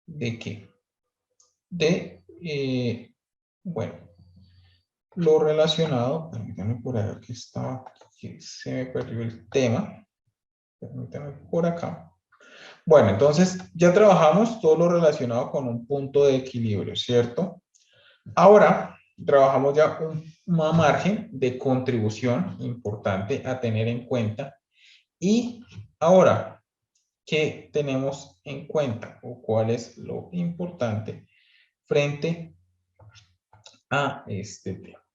de qué? De, bueno, lo relacionado, permítanme por ahí que estaba, que se me perdió el tema. Permítanme por acá. Bueno, entonces ya trabajamos todo lo relacionado con un punto de equilibrio, ¿cierto? Ahora trabajamos ya un margen de contribución importante a tener en cuenta. Y ahora, ¿qué tenemos en cuenta o cuál es lo importante frente a este tema?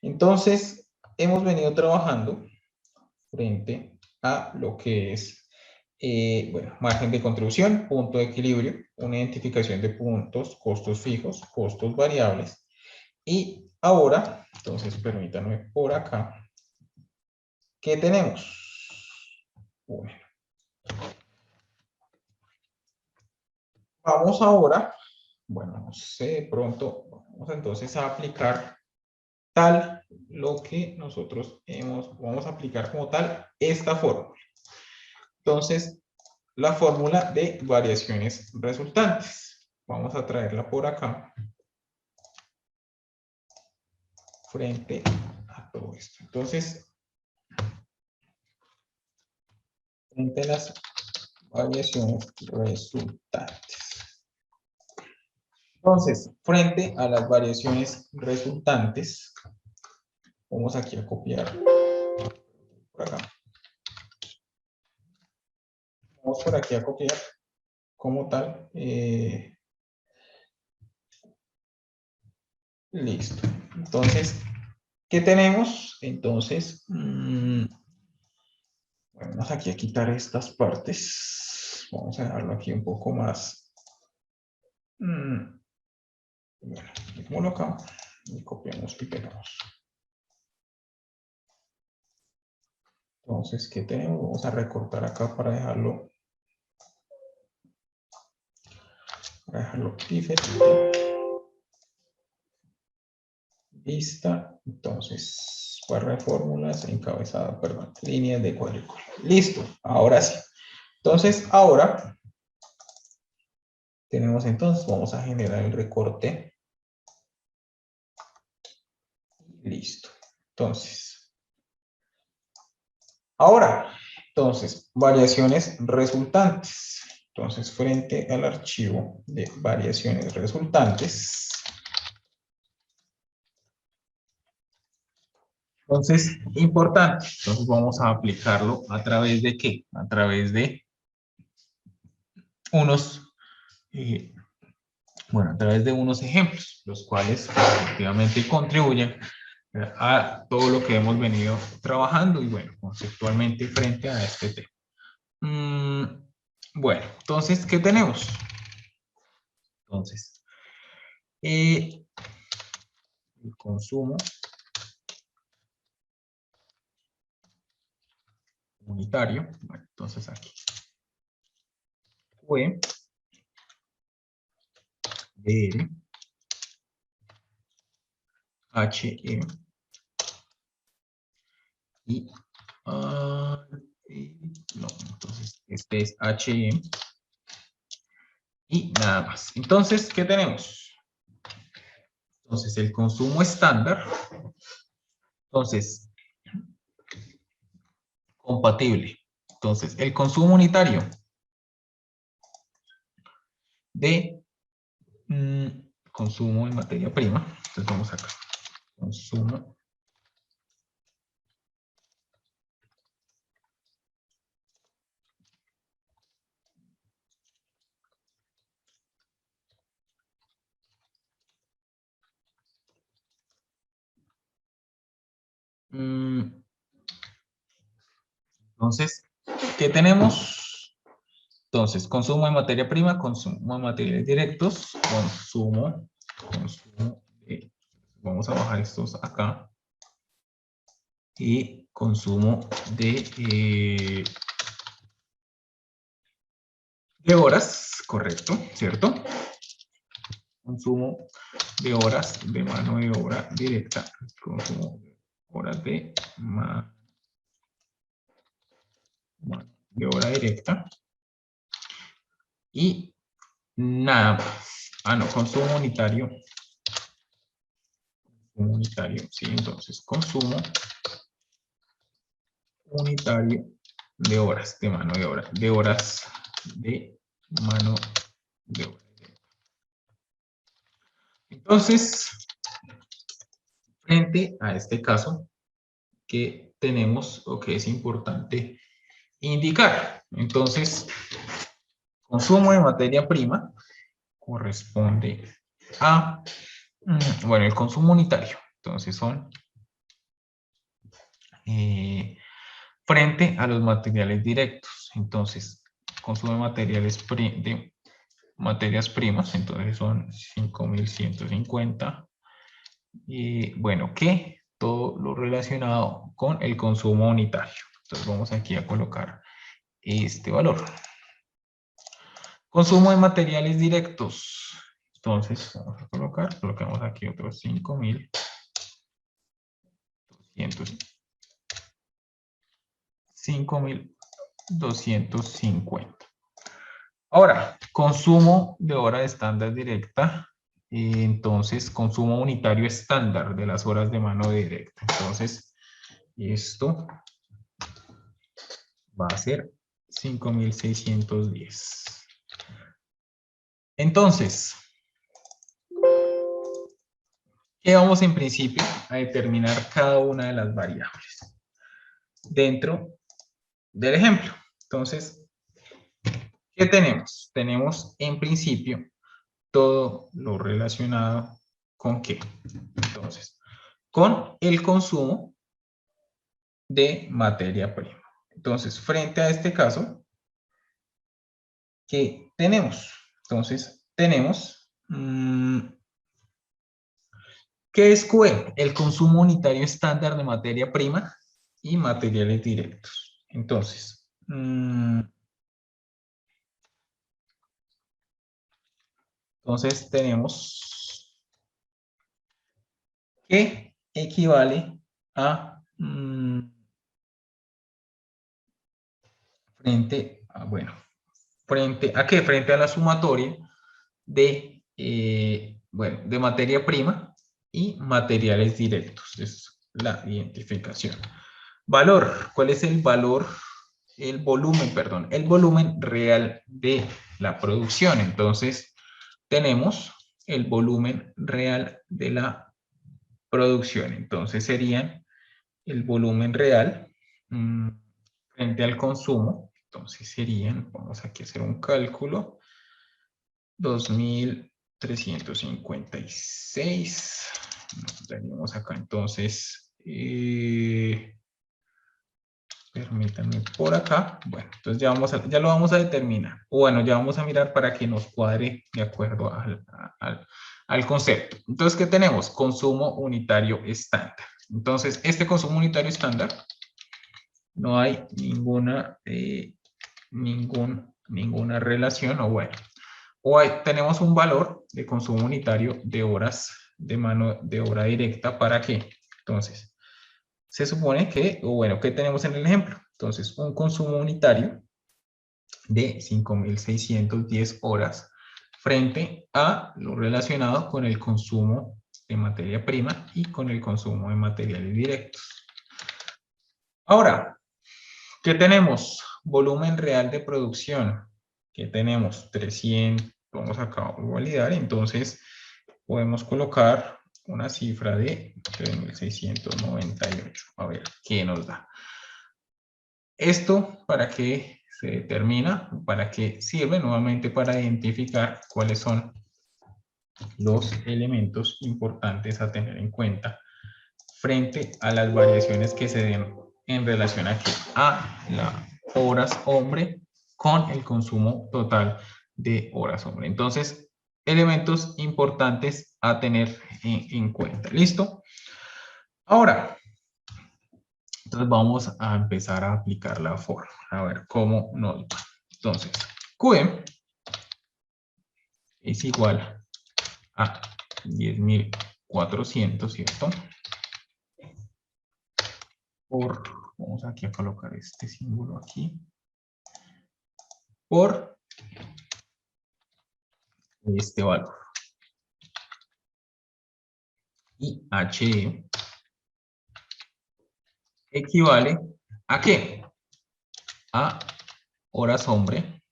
Entonces, hemos venido trabajando frente a lo que es, bueno, margen de contribución, punto de equilibrio, una identificación de puntos, costos fijos, costos variables. Y ahora, entonces, permítanme por acá, ¿qué tenemos? Bueno, vamos ahora, bueno, no sé, pronto, vamos entonces a aplicar tal lo que nosotros vamos a aplicar como tal esta fórmula. Entonces, la fórmula de variaciones resultantes. Vamos a traerla por acá frente a todo esto. Entonces, frente a las variaciones resultantes. Entonces, frente a las variaciones resultantes, vamos aquí a copiar por acá. Vamos por aquí a copiar como tal. Listo. Entonces, ¿qué tenemos? Entonces, vamos aquí a quitar estas partes. Vamos a dejarlo aquí un poco más. Bueno, dejémoslo acá y copiamos y pegamos. Entonces, ¿qué tenemos? Vamos a recortar acá para dejarlo diferente. Lista. Entonces, barra de fórmulas, encabezado, perdón, líneas de cuadrícula. Listo. Ahora sí. Entonces, ahora tenemos entonces, vamos a generar el recorte. Listo. Entonces, ahora, variaciones resultantes. Entonces, frente al archivo de variaciones resultantes. Entonces, importante. Entonces, vamos a aplicarlo a través de ¿qué? A través de unos, a través de unos ejemplos, los cuales efectivamente contribuyen a todo lo que hemos venido trabajando y bueno, conceptualmente frente a este tema. Bueno, entonces, ¿qué tenemos? Entonces, el consumo unitario, bueno, entonces aquí fue DR HE y no, entonces este es HE y nada más. Entonces, ¿qué tenemos? Entonces, el consumo estándar, entonces, compatible. Entonces, el consumo unitario de consumo en materia prima, entonces vamos acá, consumo entonces, ¿qué tenemos? Entonces, consumo de materia prima, consumo de materiales directos, consumo de, vamos a bajar estos acá, y consumo de horas, correcto, ¿cierto? Consumo de horas de mano de obra directa, consumo de horas de mano de obra directa, y nada más. No, consumo unitario, sí, entonces consumo unitario de horas de mano de obra, de horas de mano de obra. Entonces, frente a este caso, que tenemos o que es importante indicar. Entonces, consumo de materia prima corresponde a, bueno, el consumo unitario. Entonces son frente a los materiales directos. Entonces, consumo de materias primas, entonces son 5.150. Y bueno, que todo lo relacionado con el consumo unitario. Entonces vamos aquí a colocar este valor. Consumo de materiales directos. Entonces vamos a colocamos aquí otros 5.250. Ahora, consumo de hora de estándar directa. Entonces, consumo unitario estándar de las horas de mano directa. Entonces, esto va a ser 5.610. Entonces, ¿qué vamos en principio a determinar cada una de las variables dentro del ejemplo? Entonces, ¿qué tenemos? Tenemos en principio todo lo relacionado con ¿qué? Entonces, con el consumo de materia prima. Entonces, frente a este caso, ¿qué tenemos? Entonces, tenemos, ¿qué es QE? El consumo unitario estándar de materia prima y materiales directos. Entonces, tenemos que equivale a frente a qué? Frente a la sumatoria de, de materia prima y materiales directos. Es la identificación. Valor. ¿Cuál es el valor? El volumen real de la producción. Entonces, tenemos el volumen real de la producción. Entonces, serían el volumen real frente al consumo. Entonces, serían, vamos aquí a hacer un cálculo, 2.356. Nos daríamos acá, entonces, permítanme por acá. Bueno, entonces ya lo vamos a determinar. O bueno, ya vamos a mirar para que nos cuadre de acuerdo al concepto. Entonces, ¿qué tenemos? Consumo unitario estándar. Entonces, este consumo unitario estándar, no hay ninguna relación, o bueno, tenemos un valor de consumo unitario de horas de mano de obra directa. ¿Para qué? Entonces, se supone que, o bueno, ¿qué tenemos en el ejemplo? Entonces, un consumo unitario de 5.610 horas frente a lo relacionado con el consumo de materia prima y con el consumo de materiales directos. Ahora, ¿qué tenemos? Volumen real de producción. ¿Qué tenemos? 300. Vamos acá a validar. Entonces, podemos colocar una cifra de 3.698. A ver, ¿qué nos da? ¿Esto para qué se determina? ¿Para qué sirve? Nuevamente para identificar cuáles son los elementos importantes a tener en cuenta frente a las variaciones que se den en relación a las horas hombre con el consumo total de horas hombre. Entonces, elementos importantes a tener en cuenta. ¿Listo? Ahora, entonces vamos a empezar a aplicar la fórmula. A ver cómo nos va. Entonces, QE es igual a 10.400, ¿cierto? Vamos aquí a colocar este símbolo aquí, por este valor. Y HE equivale ¿a qué? A horas hombre,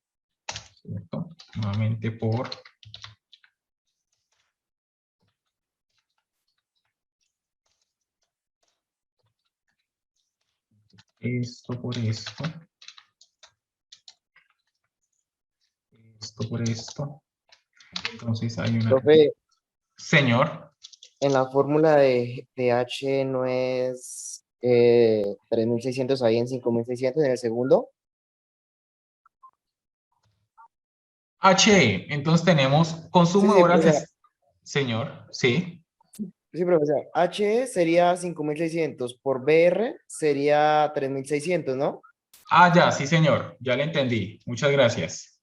¿cierto? Nuevamente por esto por esto. Esto por esto. Entonces hay una... Profe, Señor. en la fórmula de H no es 3.600 ahí en 5.600 en el segundo. HE, entonces tenemos consumo de Sí, horas. o sea, Señor, sí. sí, profesor. H sería 5.600 por BR sería 3.600, ¿no? Ah, ya, sí, señor. Ya le entendí. Muchas gracias.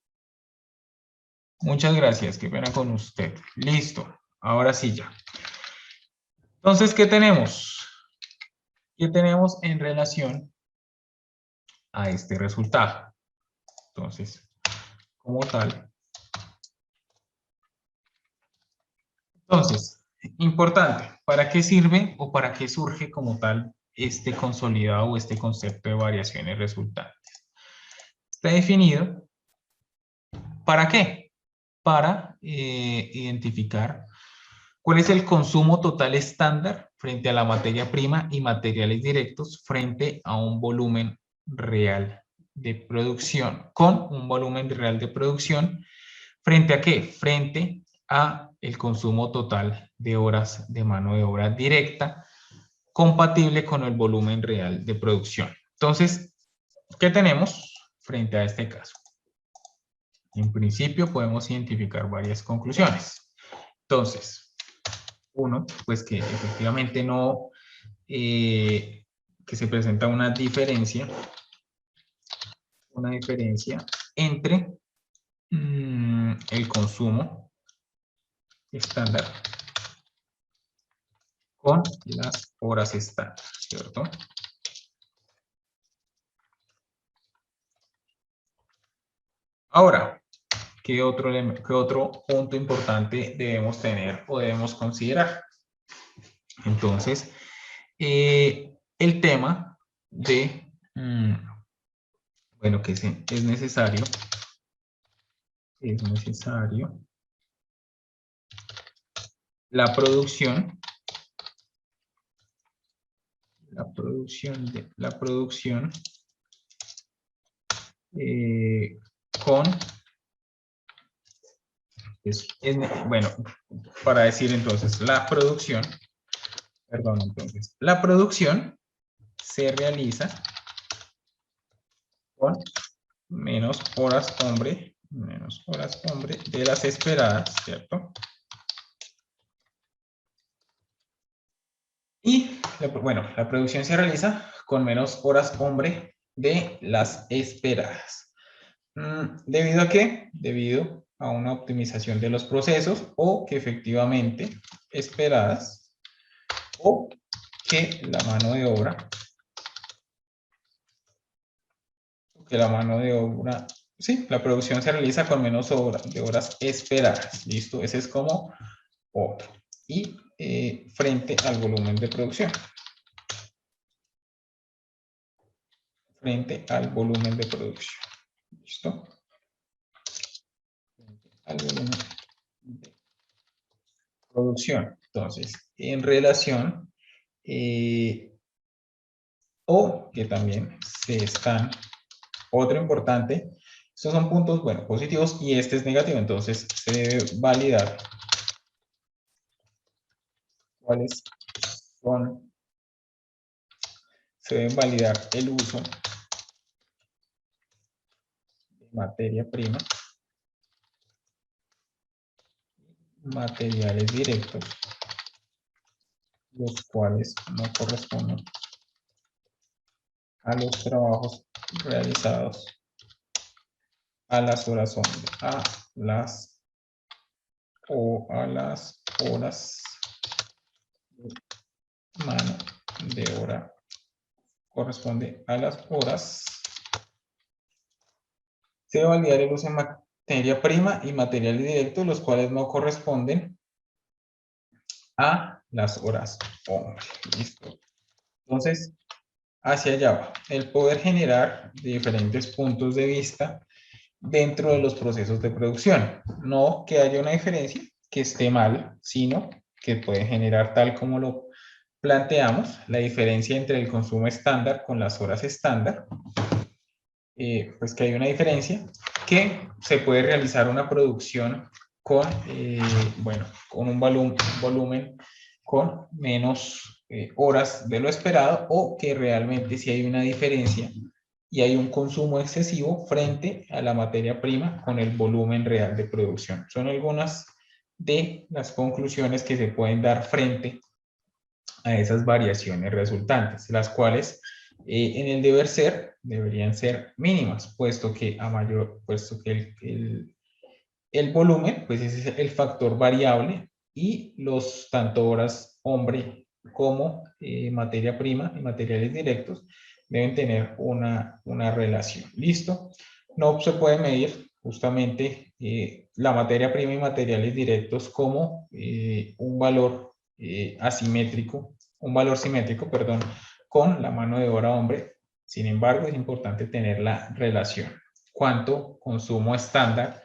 Muchas gracias. Qué pena con usted. Listo. Ahora sí ya. Entonces, ¿qué tenemos? ¿Qué tenemos en relación a este resultado? Entonces, como tal. Entonces, importante. ¿Para qué sirve o para qué surge como tal este consolidado o este concepto de variaciones resultantes? Está definido. ¿Para qué? Para identificar cuál es el consumo total estándar frente a la materia prima y materiales directos frente a un volumen real de producción, con un volumen real de producción, ¿frente a qué? Frente a el consumo total de horas de mano de obra directa, compatible con el volumen real de producción. Entonces, ¿qué tenemos frente a este caso? En principio podemos identificar varias conclusiones. Entonces, uno, pues que efectivamente no, que se presenta una diferencia entre el consumo estándar con las horas estándar, ¿cierto? Ahora, ¿qué otro punto importante debemos tener o debemos considerar? Entonces, el tema de, bueno, que es necesario es necesario la producción con, bueno, para decir entonces, la producción se realiza con menos horas hombre de las esperadas, ¿cierto? Y, bueno, la producción se realiza con menos horas hombre de las esperadas. ¿Debido a qué? Debido a una optimización de los procesos o que efectivamente esperadas o que la mano de obra sí, la producción se realiza con menos horas esperadas. ¿Listo? Ese es como otro. Y frente al volumen de producción. ¿Listo? Al volumen de producción. Entonces, en relación o que también se están, otro importante, estos son puntos, bueno, positivos y este es negativo, entonces se debe validar cuáles son, se debe validar el uso de materia prima, materiales directos, los cuales no corresponden a los trabajos realizados a las horas hombre, a las horas de mano de obra, corresponde a las horas. Se debe validar el uso de materia prima y materiales directos, los cuales no corresponden a las horas hombre. Listo. Entonces, hacia allá va. El poder generar diferentes puntos de vista dentro de los procesos de producción. No que haya una diferencia que esté mal, sino que puede generar, tal como lo planteamos, la diferencia entre el consumo estándar con las horas estándar. Pues que hay una diferencia, que se puede realizar una producción con, bueno, con un volumen con menos horas de lo esperado, o que realmente sí hay una diferencia y hay un consumo excesivo frente a la materia prima con el volumen real de producción. Son algunas de las conclusiones que se pueden dar frente a esas variaciones resultantes, las cuales en el deber ser deberían ser mínimas, puesto que el volumen pues es el factor variable y los tanto horas hombre como materia prima y materiales directos deben tener una relación. ¿Listo? No se puede medir justamente la materia prima y materiales directos como un valor asimétrico, un valor simétrico, perdón, con la mano de obra hombre. Sin embargo, es importante tener la relación. ¿Cuánto consumo estándar?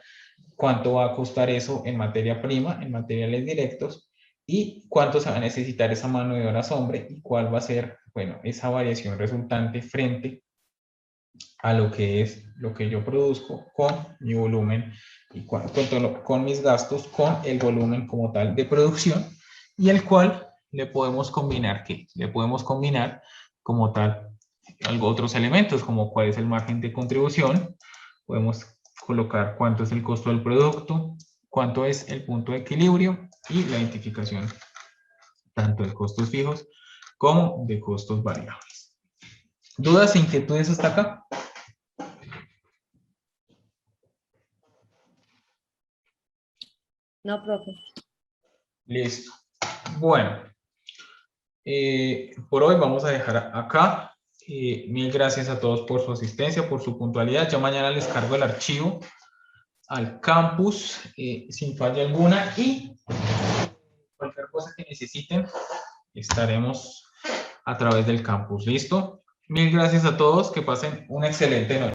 ¿Cuánto va a costar eso en materia prima, en materiales directos? ¿Y cuánto se va a necesitar esa mano de obra hombre? ¿Y cuál va a ser, bueno, esa variación resultante frente a lo que es lo que yo produzco con mi volumen y con mis gastos, con el volumen como tal de producción, y el cual le podemos combinar, ¿qué? Le podemos combinar como tal otros elementos, como cuál es el margen de contribución, podemos colocar cuánto es el costo del producto, cuánto es el punto de equilibrio y la identificación tanto de costos fijos como de costos variables. ¿Dudas e inquietudes hasta acá? No, profe. Listo. Bueno, por hoy vamos a dejar acá. Mil gracias a todos por su asistencia, por su puntualidad. Ya mañana les cargo el archivo al campus sin falla alguna, y cualquier cosa que necesiten estaremos a través del campus. ¿Listo? Mil gracias a todos. Que pasen una excelente noche.